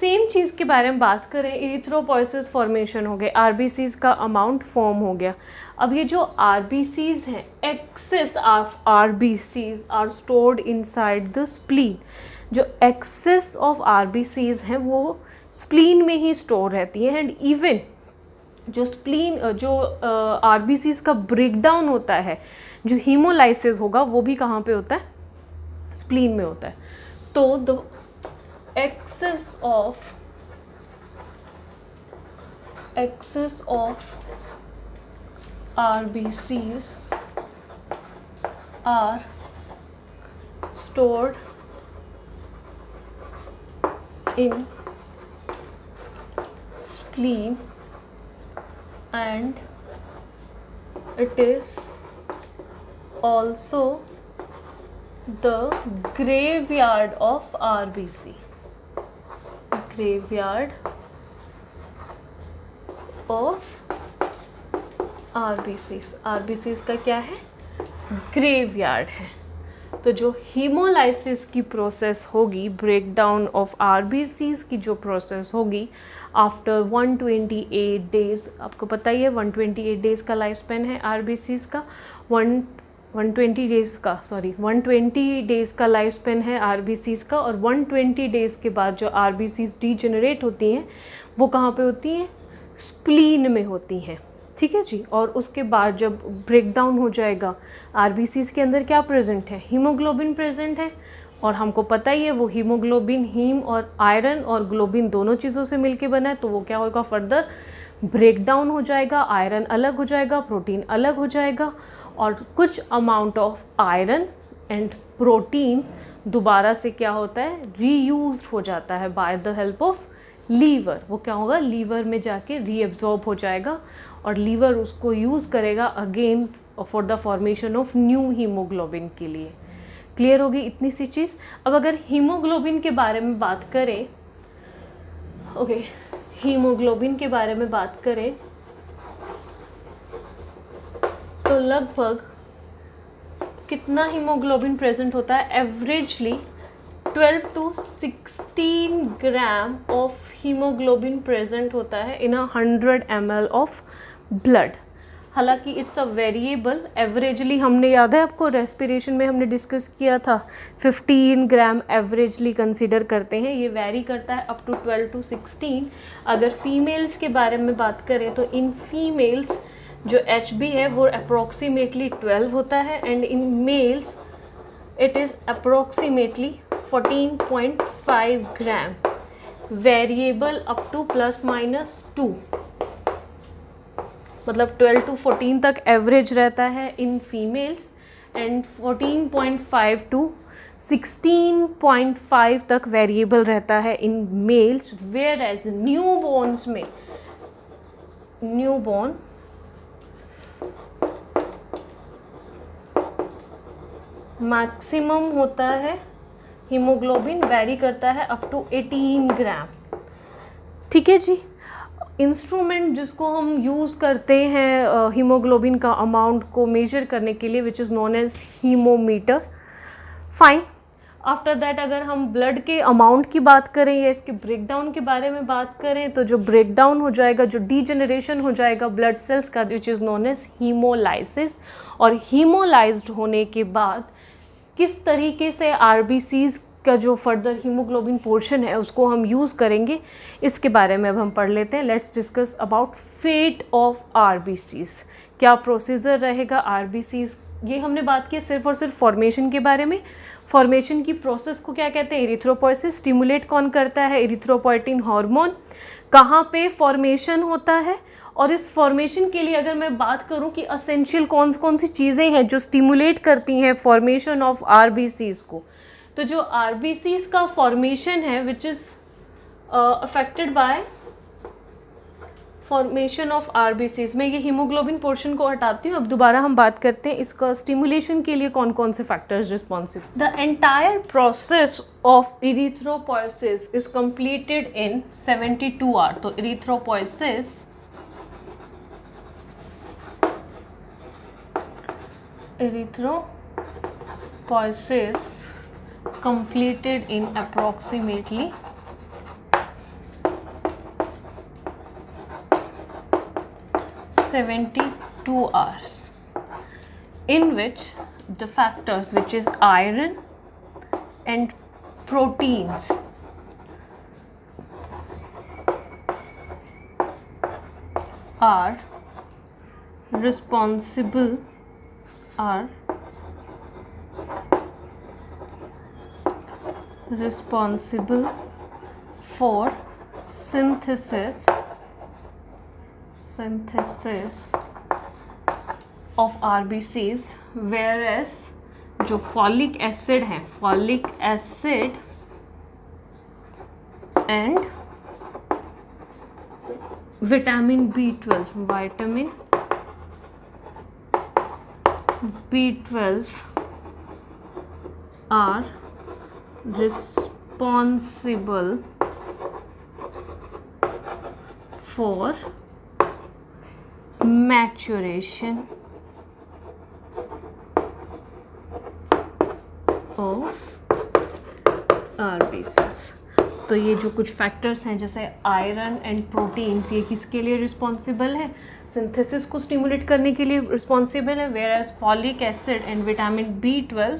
सेम चीज़ के बारे में बात करें, इरिथ्रोपोइसिस फॉर्मेशन हो गए, RBCs का अमाउंट फॉर्म हो गया। अब ये जो RBCs हैं, excess of RBCs are stored inside the spleen. जो एक्सेस ऑफ RBCs हैं वो स्प्लीन में ही स्टोर रहती हैं, एंड इवन जो स्प्लीन जो RBCs का ब्रेकडाउन होता है, जो हीमोलाइसिस होगा वो भी कहाँ पे होता है? स्प्लीन में होता है। तो the excess of RBCs are stored in spleen and it is also the graveyard of RBC. Graveyard of RBCs का क्या है? ग्रेवयार्ड है। तो जो हीमोलाइसिस की प्रोसेस होगी, ब्रेकडाउन ऑफ RBCs की जो प्रोसेस होगी आफ्टर 128 डेज, आपको पता ही है 128 डेज का लाइफ स्पेन है RBCs का, 120 डेज़ का लाइफ स्पेन है RBCs का, और 120 डेज़ के बाद जो RBCs डीजेनरेट होती हैं वो कहाँ पे होती हैं? स्प्लीन में होती हैं। ठीक है जी। और उसके बाद जब ब्रेकडाउन हो जाएगा, RBCs के अंदर क्या प्रेजेंट है? हीमोग्लोबिन प्रेजेंट है, और हमको पता ही है वो हीमोग्लोबिन हीम और आयरन और ग्लोबिन दोनों चीज़ों से मिलके बना है, तो वो क्या होगा? फर्दर ब्रेकडाउन हो जाएगा, आयरन अलग हो जाएगा, प्रोटीन अलग हो जाएगा, और कुछ amount of iron and protein दोबारा से क्या होता है? रीयूज्ड हो जाता है by the help of liver. वो क्या होगा? लीवर में जाके रीएब्जॉर्ब हो जाएगा, और लीवर उसको यूज़ करेगा again for the formation of new haemoglobin के लिए। क्लियर होगी इतनी सी चीज़। अब अगर हीमोग्लोबिन के बारे में बात करें, ओके, हीमोग्लोबिन के बारे में बात करें तो लगभग कितना हीमोग्लोबिन प्रेजेंट होता है? Averagely 12 to 16 gram of haemoglobin present होता है इन 100 ml ऑफ ब्लड। हालांकि इट्स अ वेरिएबल, एवरेजली हमने याद है आपको रेस्पिरेशन में हमने डिस्कस किया था 15 ग्राम एवरेजली कंसीडर करते हैं, ये वेरी करता है अप टू 12 to 16। अगर फीमेल्स के बारे में बात करें तो इन फीमेल्स जो HB है वो अप्रोक्सीमेटली 12 होता है and in males it is approximately 14.5 gram, variable up to ±2, मतलब 12 to 14 तक एवरेज रहता है इन फीमेल्स एंड 14.5 to 16.5 तक वेरिएबल रहता है in males. Whereas newborns में, न्यूबॉर्न मैक्सिमम होता है हीमोग्लोबिन, वेरी करता है अप टू 18 ग्राम। ठीक है जी। इंस्ट्रूमेंट जिसको हम यूज़ करते हैं हीमोग्लोबिन का अमाउंट को मेजर करने के लिए which is known as haemometer. Fine. After that अगर हम ब्लड के अमाउंट की बात करें या इसके ब्रेकडाउन के बारे में बात करें तो जो ब्रेकडाउन हो जाएगा, जो डीजेनरेशन हो जाएगा ब्लड सेल्स का which is known as haemolysis. और हीमोलाइज्ड होने के बाद किस तरीके से आरबीसीज़ का जो फर्दर हीमोग्लोबिन पोर्शन है उसको हम यूज़ करेंगे, इसके बारे में अब हम पढ़ लेते हैं। Let's discuss about fate of RBCs. क्या प्रोसीजर रहेगा आरबीसीज़, ये हमने बात की सिर्फ और सिर्फ फॉर्मेशन के बारे में। फॉर्मेशन की प्रोसेस को क्या कहते हैं? एरिथ्रोपोइसिस। स्टिमुलेट कौन करता है? Erythropoietin hormone. कहाँ पे फॉर्मेशन होता है? और इस फॉर्मेशन के लिए अगर मैं बात करूं कि असेंशियल कौन सी चीज़ें हैं जो स्टिमुलेट करती हैं फॉर्मेशन ऑफ आरबीसीज़ को, तो जो आरबीसीज़ का फॉर्मेशन है which is affected by formation of RBCs. मैं ये हीमोग्लोबिन पोर्शन को हटाती हूँ। अब दोबारा हम बात करते हैं इसका स्टिमुलेशन के लिए कौन कौन से factors responsible. The entire process of erythropoiesis is completed in 72 hour. तो erythropoiesis completed in approximately 72 hours, in which the factors which is iron and proteins are responsible for synthesis of RBCs, whereas जो folic acid है, folic acid and vitamin B12 are responsible for maturation of RBCs। तो ये जो कुछ फैक्टर्स हैं जैसे आयरन एंड प्रोटीन्स, ये किसके लिए रिस्पॉन्सिबल है? सिंथेसिस को स्टिमुलेट करने के लिए रिस्पॉन्सिबल है। Whereas folic acid and vitamin B12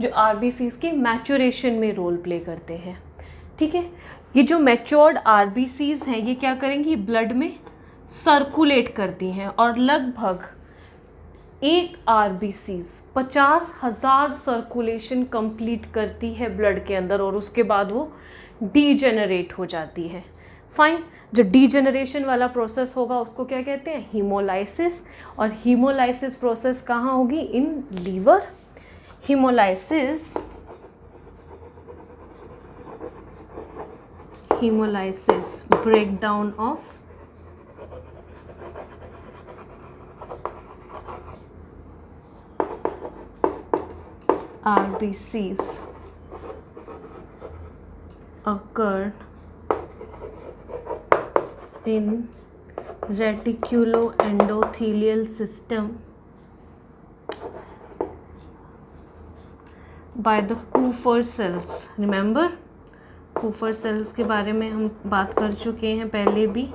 जो आरबीसीज़ के मैचुरेशन में रोल प्ले करते हैं। ठीक है। ये जो मैच्योर्ड आरबीसीज़ हैं ये क्या करेंगी? ब्लड में सर्कुलेट करती हैं और लगभग एक आरबीसीज़ 50,000 सर्कुलेशन कंप्लीट करती है ब्लड के अंदर और उसके बाद वो डीजेनरेट हो जाती है। फाइन। जो डीजेनरेशन वाला प्रोसेस होगा उसको क्या कहते हैं? हीमोलाइसिस। और हीमोलाइसिस प्रोसेस कहाँ होगी? In liver. hemolysis breakdown of RBCs occurred in reticuloendothelial system by the Kupffer cells. Remember, Kupffer cells के बारे में हम बात कर चुके हैं पहले भी.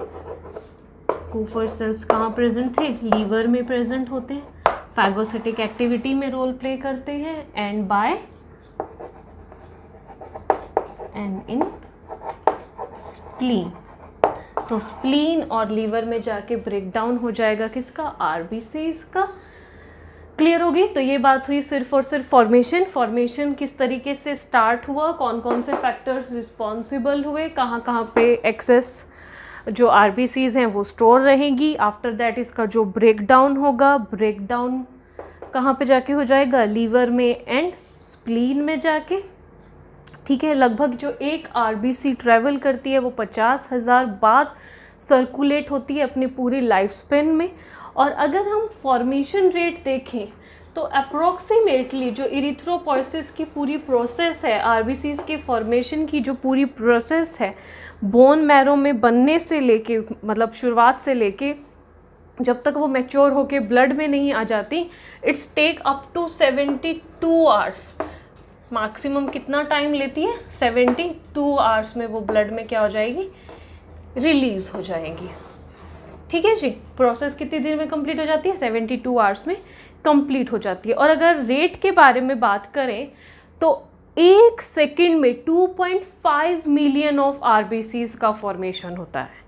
Kupffer cells कहाँ प्रेजेंट थे? लीवर में प्रेजेंट होते हैं, फैगोसिटिक एक्टिविटी में रोल प्ले करते हैं, एंड इन स्प्लीन. तो स्प्लीन और लीवर में जाके ब्रेक डाउन हो जाएगा किसका? आरबीसीज का. क्लियर होगी? तो ये बात हुई सिर्फ और सिर्फ फॉर्मेशन किस तरीके से स्टार्ट हुआ, कौन कौन से फैक्टर्स रिस्पॉन्सिबल हुए, कहाँ कहाँ पे एक्सेस जो आरबीसीज हैं वो स्टोर रहेंगी. आफ्टर दैट इसका जो ब्रेक डाउन होगा, ब्रेक डाउन कहाँ पे जाके हो जाएगा? लीवर में एंड स्प्लीन में जाके. ठीक है, लगभग जो एक आरबीसी ट्रैवल करती है वो 50,000 बार सर्कुलेट होती है अपनी पूरी लाइफ स्पेन में. और अगर हम फॉर्मेशन रेट देखें तो अप्रॉक्सीमेटली जो इरिथ्रोपोइसिस की पूरी प्रोसेस है, आरबीसीज के फॉर्मेशन की जो पूरी प्रोसेस है, बोन मैरो में बनने से लेके, मतलब शुरुआत से लेके जब तक वो मैच्योर होके ब्लड में नहीं आ जाती, it's take up to 72 hours. Maximum कितना टाइम लेती है? 72 आवर्स में वो ब्लड में क्या हो जाएगी? रिलीज हो जाएगी. ठीक है जी. प्रोसेस कितनी देर में कंप्लीट हो जाती है? 72 आवर्स में कंप्लीट हो जाती है. और अगर रेट के बारे में बात करें तो एक सेकंड में 2.5 मिलियन ऑफ आरबीसीज का फॉर्मेशन होता है.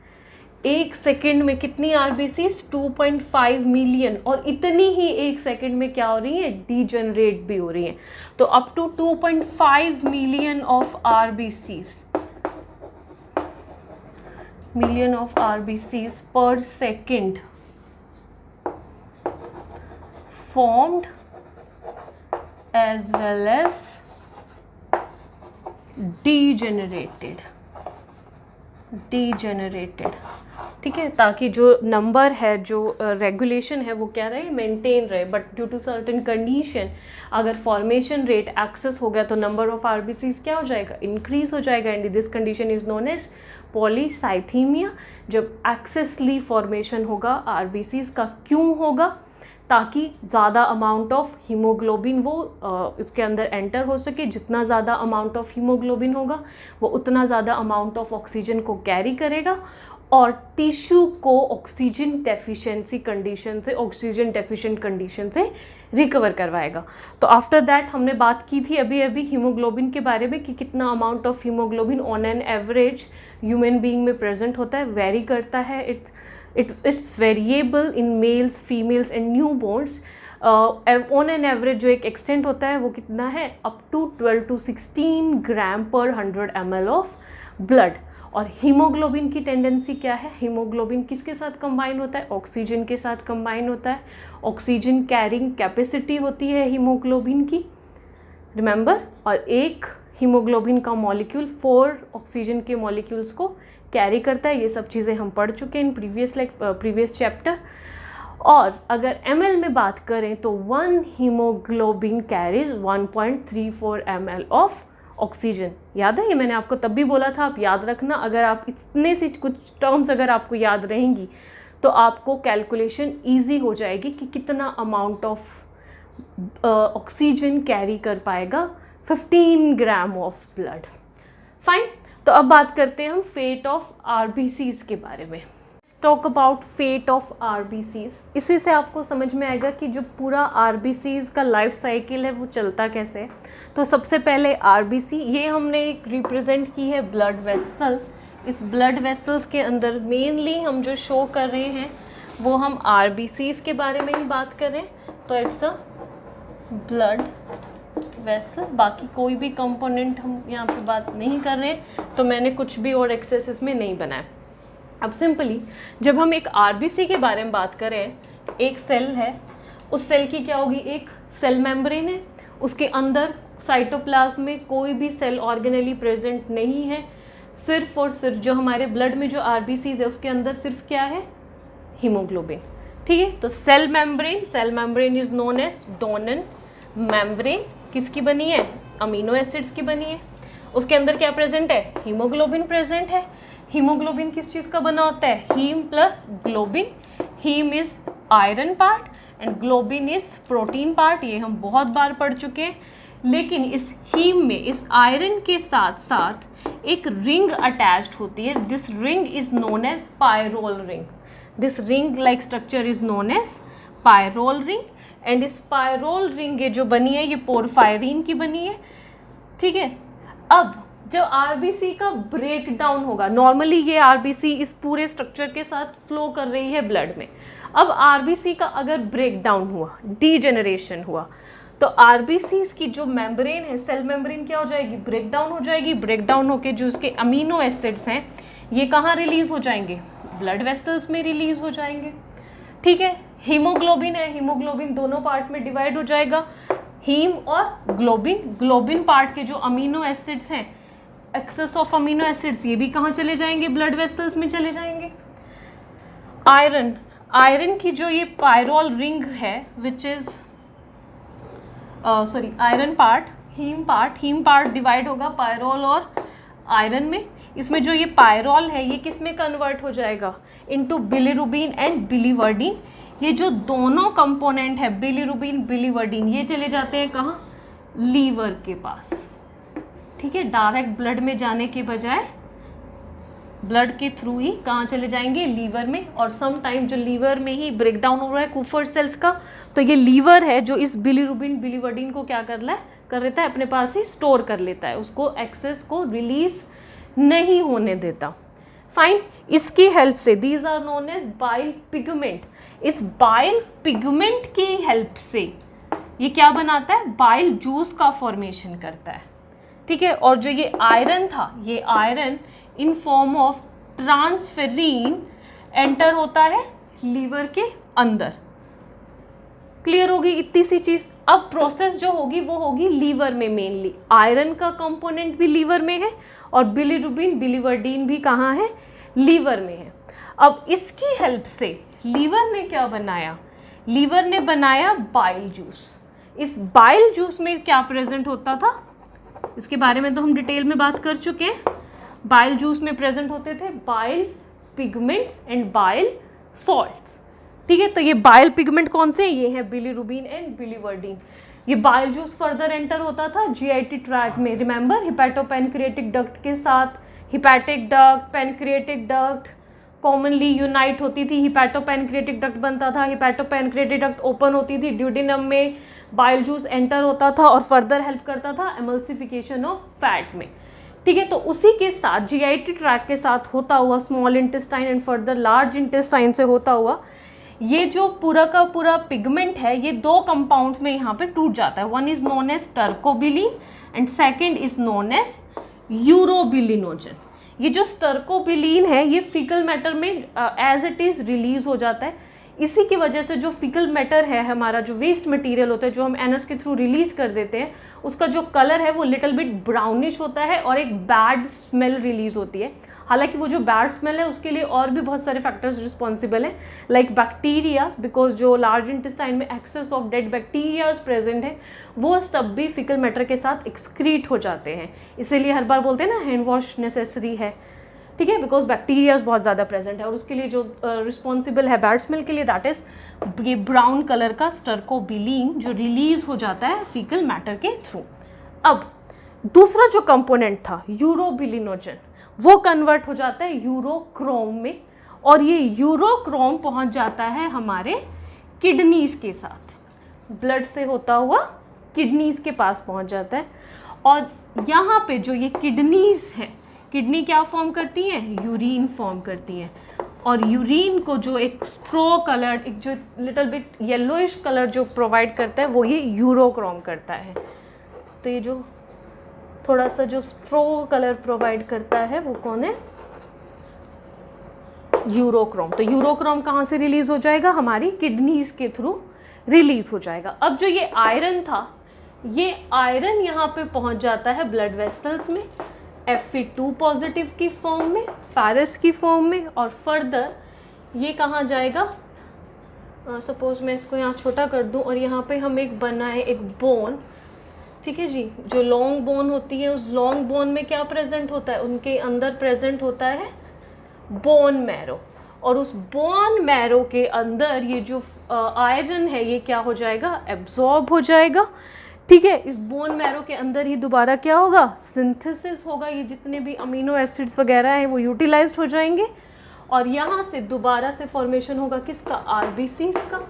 एक सेकंड में कितनी आरबीसीज? 2.5 मिलियन. और इतनी ही एक सेकंड में क्या हो रही है? डीजनरेट भी हो रही है. तो up to 2.5 million of RBCs per second formed as well as degenerated. ठीक है, ताकि जो नंबर है, जो रेगुलेशन है वो क्या रहे? मेंटेन रहे. But due to certain condition अगर फॉर्मेशन रेट एक्सेस हो गया तो नंबर ऑफ आरबीसीज क्या हो जाएगा? इंक्रीज हो जाएगा. And this condition is known as polycythaemia. जब एक्सेसली फॉर्मेशन होगा आरबीसीज का, क्यों होगा? ताकि ज़्यादा अमाउंट ऑफ हीमोग्लोबिन वो इसके अंदर एंटर हो सके. जितना ज़्यादा अमाउंट ऑफ हीमोग्लोबिन होगा वो उतना ज़्यादा अमाउंट ऑफ ऑक्सीजन को कैरी करेगा और टिश्यू को ऑक्सीजन डेफिशिएंसी कंडीशन से, ऑक्सीजन डेफिशिएंट कंडीशन से रिकवर करवाएगा. तो आफ्टर दैट हमने बात की थी अभी हीमोग्लोबिन के बारे में कि कितना amount of haemoglobin on an average human being में प्रेजेंट होता है. वेरी करता है. It's variable in males, females and newborns. On an average जो एक एक्सटेंट होता है वो कितना है? अप टू 12 to 16 ग्राम पर 100 ml ऑफ ब्लड. और हीमोग्लोबिन की टेंडेंसी क्या है? हीमोग्लोबिन किसके साथ कंबाइन होता है? ऑक्सीजन के साथ कंबाइन होता है. ऑक्सीजन कैरिंग कैपेसिटी होती है हीमोग्लोबिन की, रिमेंबर. और एक हीमोग्लोबिन का मॉलिक्यूल 4 ऑक्सीजन के मॉलिक्यूल्स को कैरी करता है. ये सब चीज़ें हम पढ़ चुके हैं इन प्रीवियस चैप्टर. और अगर ml में बात करें तो 1 haemoglobin carries 1.34 ml of oxygen. याद है? ये मैंने आपको तब भी बोला था, आप याद रखना. अगर आप इतने से कुछ टर्म्स अगर आपको याद रहेंगी तो आपको कैलकुलेशन इजी हो जाएगी कि कितना अमाउंट ऑफ ऑक्सीजन कैरी कर पाएगा 15 ग्राम ऑफ ब्लड. फाइन. तो अब बात करते हैं हम फेट ऑफ आरबीसीज के बारे में. Talk about fate of RBCs. इसी से आपको समझ में आएगा कि जो पूरा आरबीसीज का लाइफ साइकिल है वो चलता कैसे है. तो सबसे पहले आरबीसी, ये हमने एक रिप्रेजेंट की है ब्लड वेसल. इस ब्लड वेसल्स के अंदर मेनली हम जो शो कर रहे हैं वो हम आरबीसीज के बारे में ही बात कर रहे हैं. तो इट्स अ ब्लड वेसल. बाकी कोई भी कंपोनेंट हम यहाँ पे बात नहीं कर रहे हैं, तो मैंने कुछ भी और एक्सेस इसमें नहीं बनाया. अब सिंपली जब हम एक आरबीसी के बारे में बात करें, एक सेल है, उस सेल की क्या होगी? एक सेल मेम्ब्रेन है, उसके अंदर साइटोप्लाज्म में कोई भी सेल ऑर्गेनेली प्रेजेंट नहीं है. सिर्फ और सिर्फ जो हमारे ब्लड में जो आरबीसीज है उसके अंदर सिर्फ क्या है? हीमोग्लोबिन. ठीक है. तो cell membrane is known as Donnan membrane. किसकी बनी है? अमीनो एसिड्स की बनी है. उसके अंदर क्या प्रेजेंट है? हीमोग्लोबिन प्रेजेंट है. हीमोग्लोबिन किस चीज़ का बना होता है? Haem plus globin. Haem is iron part and globin is protein part, ये हम बहुत बार पढ़ चुके हैं। लेकिन इस हीम में इस आयरन के साथ साथ एक रिंग अटैच्ड होती है, this ring is known as pyrrole ring. This ring like structure is known as pyrrole ring and इस पायरोल रिंग ये जो बनी है ये पोरफायरिन की बनी है, ठीक है। अब जब आरबीसी का ब्रेक डाउन होगा, नॉर्मली ये आरबीसी इस पूरे स्ट्रक्चर के साथ फ्लो कर रही है ब्लड में, अब आरबीसी का अगर ब्रेक डाउन हुआ, डीजेनरेशन हुआ, तो आरबीसी की जो मेम्ब्रेन है, सेल मेम्ब्रेन क्या हो जाएगी? ब्रेक डाउन हो जाएगी। ब्रेक डाउन होकर जो उसके अमीनो एसिड्स हैं ये कहाँ रिलीज हो जाएंगे? ब्लड वेसल्स में रिलीज हो जाएंगे, ठीक है। हीमोग्लोबिन है, हीमोग्लोबिन दोनों पार्ट में डिवाइड हो जाएगा, हीम और ग्लोबिन। ग्लोबिन पार्ट के जो अमीनो एसिड्स हैं, एक्सेस ऑफ अमीनो एसिड्स, ये भी कहाँ चले जाएंगे? ब्लड वेसल्स में चले जाएंगे। आयरन, आयरन की जो ये पायरोल रिंग है which is iron part, haem part divide होगा पायरोल और आयरन में। इसमें जो ये पायरोल है ये किस में कन्वर्ट हो जाएगा? Into bilirubin and biliverdin. ये जो दोनों कंपोनेंट है बिलीरुबिन बिलीवर्डिन, ये चले जाते हैं कहाँ? लीवर के पास, ठीक है। डायरेक्ट ब्लड में जाने के बजाय ब्लड के थ्रू ही कहाँ चले जाएंगे? लीवर में। और सम टाइम जो लीवर में ही ब्रेक डाउन हो रहा है कूफर सेल्स का, तो ये लीवर है जो इस बिलीरुबिन बिलीवर्डिन को क्या कर लेता है? अपने पास ही स्टोर कर लेता है, उसको एक्सेस को रिलीज नहीं होने देता। फाइन, इसकी हेल्प से, these are known as bile pigment, इस बाइल पिगमेंट की हेल्प से ये क्या बनाता है? बाइल जूस का फॉर्मेशन करता है, ठीक है। और जो ये आयरन था, ये iron in form of transferrin enter होता है लीवर के अंदर। क्लियर होगी इतनी सी चीज। अब प्रोसेस जो होगी वो होगी लीवर में मेनली। आयरन का कंपोनेंट भी लीवर में है और बिलीरुबिन बिलीवर्डिन भी कहाँ है? लीवर में है। अब इसकी हेल्प से लीवर ने क्या बनाया? लीवर ने बनाया बाइल जूस। इस बाइल जूस में क्या प्रेजेंट होता था? इसके बारे में तो हम डिटेल में बात कर चुके हैं। बाइल जूस में प्रेजेंट होते थे bile pigments and bile salts, ठीक है। तो ये बाइल पिगमेंट कौन से? ये है बिलीरुबिन एंड बिलीवर्डिन। ये बाइल जूस फर्दर एंटर होता था जीआईटी ट्रैक में, रिमेंबर हिपैटोपैनक्रिएटिक डक्ट के साथ। Hepatic duct, pancreatic duct commonly unite होती थी, हिपैटोपैनक्रिएटिक डक्ट बनता था। हिपैटोपैनक्रिएटिक डक्ट ओपन होती थी, ड्यूडेनम में बाइल जूस एंटर होता था और फर्दर हेल्प करता था एमल्सिफिकेशन ऑफ फैट में, ठीक है। तो उसी के साथ जीआईटी ट्रैक के साथ होता हुआ small intestine and further large intestine से होता हुआ ये जो पूरा का पूरा पिगमेंट है ये दो कंपाउंड्स में यहाँ पे टूट जाता है। One is known as stercobilin and second is known as urobilinogen. ये जो स्टर्कोबिलिन है ये फीकल मैटर में एज इट इज रिलीज हो जाता है। इसी की वजह से जो फीकल मैटर है हमारा, जो वेस्ट मटेरियल होता है जो हम एनस के थ्रू रिलीज कर देते हैं, उसका जो कलर है वो लिटिल बिट ब्राउनिश होता है और एक बैड स्मेल रिलीज होती है। हालांकि वो जो बैड स्मेल है उसके लिए और भी बहुत सारे फैक्टर्स रिस्पॉन्सिबल हैं, लाइक बैक्टीरिया, बिकॉज जो लार्ज इंटेस्टाइन में excess of dead bacterias present है वो सब भी फीकल मैटर के साथ एक्सक्रीट हो जाते हैं। इसीलिए हर बार बोलते हैं ना हैंड वॉश नेसेसरी है, ठीक है, बिकॉज बैक्टीरियाज बहुत ज़्यादा प्रेजेंट है। और उसके लिए जो रिस्पॉन्सिबल है बैड स्मेल के लिए, दैट इज ये ब्राउन कलर का स्टर्कोबिलिन जो रिलीज हो जाता है फीकल मैटर के थ्रू। अब दूसरा जो कंपोनेंट था यूरोबिलिनोजन, वो कन्वर्ट हो जाता है यूरोक्रोम में और ये यूरोक्रोम पहुंच जाता है हमारे किडनीज के साथ, ब्लड से होता हुआ किडनीज के पास पहुंच जाता है। और यहाँ पे जो ये किडनीज है, किडनी क्या फॉर्म करती है? यूरिन फॉर्म करती है। और यूरिन को जो एक स्ट्रो कलर, एक जो लिटिल बिट येलोइश कलर जो प्रोवाइड करता है वो ये यूरोक्रोम करता है। तो ये जो थोड़ा सा जो स्ट्रो कलर प्रोवाइड करता है वो कौन है? यूरोक्रोम। तो यूरोक्रोम कहाँ से रिलीज हो जाएगा? हमारी किडनीज के थ्रू रिलीज हो जाएगा। अब जो ये आयरन था, ये आयरन यहाँ पे पहुँच जाता है ब्लड वेसल्स में Fe2 पॉजिटिव की फॉर्म में, फेरस की फॉर्म में, और फर्दर ये कहाँ जाएगा? सपोज मैं इसको यहाँ छोटा कर दूँ और यहाँ पे हम एक बनाए एक बोन, ठीक है जी, जो लॉन्ग बोन होती है उस लॉन्ग बोन में क्या प्रेजेंट होता है? उनके अंदर प्रेजेंट होता है बोन मैरो, और उस बोन मैरो के अंदर ये जो आयरन है ये क्या हो जाएगा, एब्जॉर्ब हो जाएगा। ठीक है, इस बोन मैरो के अंदर ही दोबारा क्या होगा, सिंथेसिस होगा, ये जितने भी अमीनो एसिड्स वगैरह हैं वो यूटिलाइज्ड हो जाएंगे, और यहाँ से दोबारा से फॉर्मेशन होगा किसका, आरबीसीज का,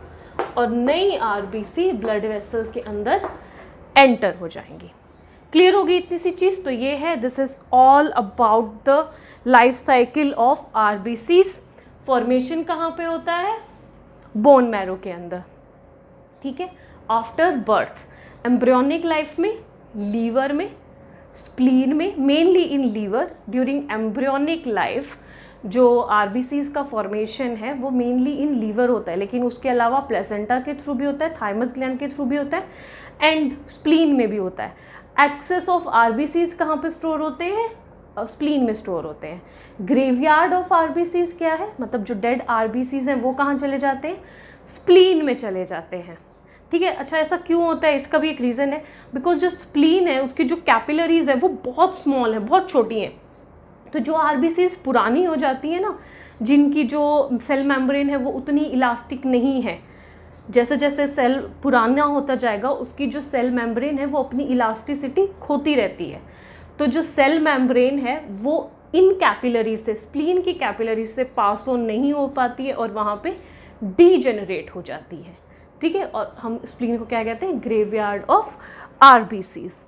और नई आरबीसी ब्लड वेसल्स के अंदर एंटर हो जाएंगी। क्लियर होगी इतनी सी चीज़। तो ये है, this is all about the life cycle of RBCs. Formation कहाँ पे होता है, बोन मैरो के अंदर। ठीक है, आफ्टर बर्थ, एम्ब्रियोनिक लाइफ में, लीवर में, स्प्लीन में, mainly in liver. During embryonic life जो आरबीसीज का फॉर्मेशन है वो मेनली इन लीवर होता है, लेकिन उसके अलावा प्लेसेंटा के थ्रू भी होता है, थाइमस ग्लैंड के थ्रू भी होता है, एंड स्प्लीन में भी होता है। एक्सेस ऑफ आरबीसीज कहाँ पे स्टोर होते हैं, स्प्लीन में स्टोर होते हैं। ग्रेवयार्ड ऑफ आरबीसीज क्या है, मतलब जो डेड आरबीसीज हैं वो कहाँ चले जाते हैं, स्प्लीन में चले जाते हैं। ठीक है, अच्छा ऐसा क्यों होता है, इसका भी एक रीज़न है, बिकॉज जो स्प्लीन है उसकी जो कैपिलरीज है वो बहुत स्मॉल है, बहुत छोटी हैं। तो जो आरबीसीज पुरानी हो जाती है ना, जिनकी जो सेल मेम्ब्रेन है वो उतनी इलास्टिक नहीं है, जैसे जैसे सेल पुराना होता जाएगा उसकी जो सेल मेम्ब्रेन है वो अपनी इलास्टिसिटी खोती रहती है। तो जो सेल मेम्ब्रेन है वो इन कैपिलरी से, स्प्लीन की कैपिलरी से पास ऑन नहीं हो पाती है और वहाँ पे डीजेनरेट हो जाती है। ठीक है, और हम स्प्लीन को क्या कहते हैं, ग्रेवयार्ड ऑफ आरबीसीज।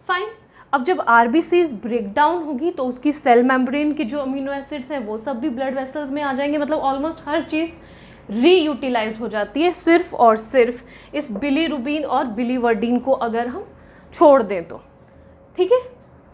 फाइन, अब जब आरबीसीज ब्रेक डाउन होगी तो उसकी सेल मेम्ब्रेन की जो अमीनो एसिड्स हैं वो सब भी ब्लड वेसल्स में आ जाएंगे, मतलब ऑलमोस्ट हर चीज़ रीयूटिलाइज हो जाती है, सिर्फ और सिर्फ इस बिलीरुबिन और बिलीवर्डिन को अगर हम छोड़ दें तो। ठीक है,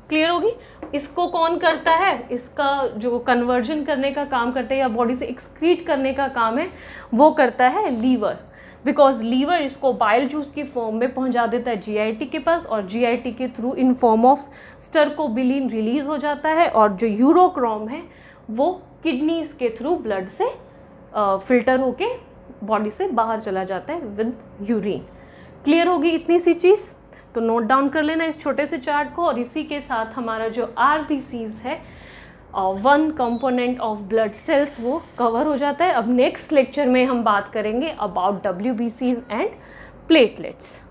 क्लियर होगी। इसको कौन करता है, इसका जो कन्वर्जन करने का काम करता है या बॉडी से एक्सक्रीट करने का काम है वो करता है लीवर, बिकॉज लीवर इसको बाइल जूस की फॉर्म में पहुंचा देता है जीआईटी के पास, और जीआईटी के through in form of stercobilin release हो जाता है, और जो यूरोक्रोम है वो किडनीज के थ्रू ब्लड से फिल्टर होके बॉडी से बाहर चला जाता है विद यूरिन। क्लियर होगी इतनी सी चीज़, तो नोट डाउन कर लेना इस छोटे से चार्ट को। और इसी के साथ हमारा जो आरबीसीज है, one component of blood cells, वो कवर हो जाता है। अब नेक्स्ट लेक्चर में हम बात करेंगे अबाउट डब्ल्यूबीसीज एंड प्लेटलेट्स।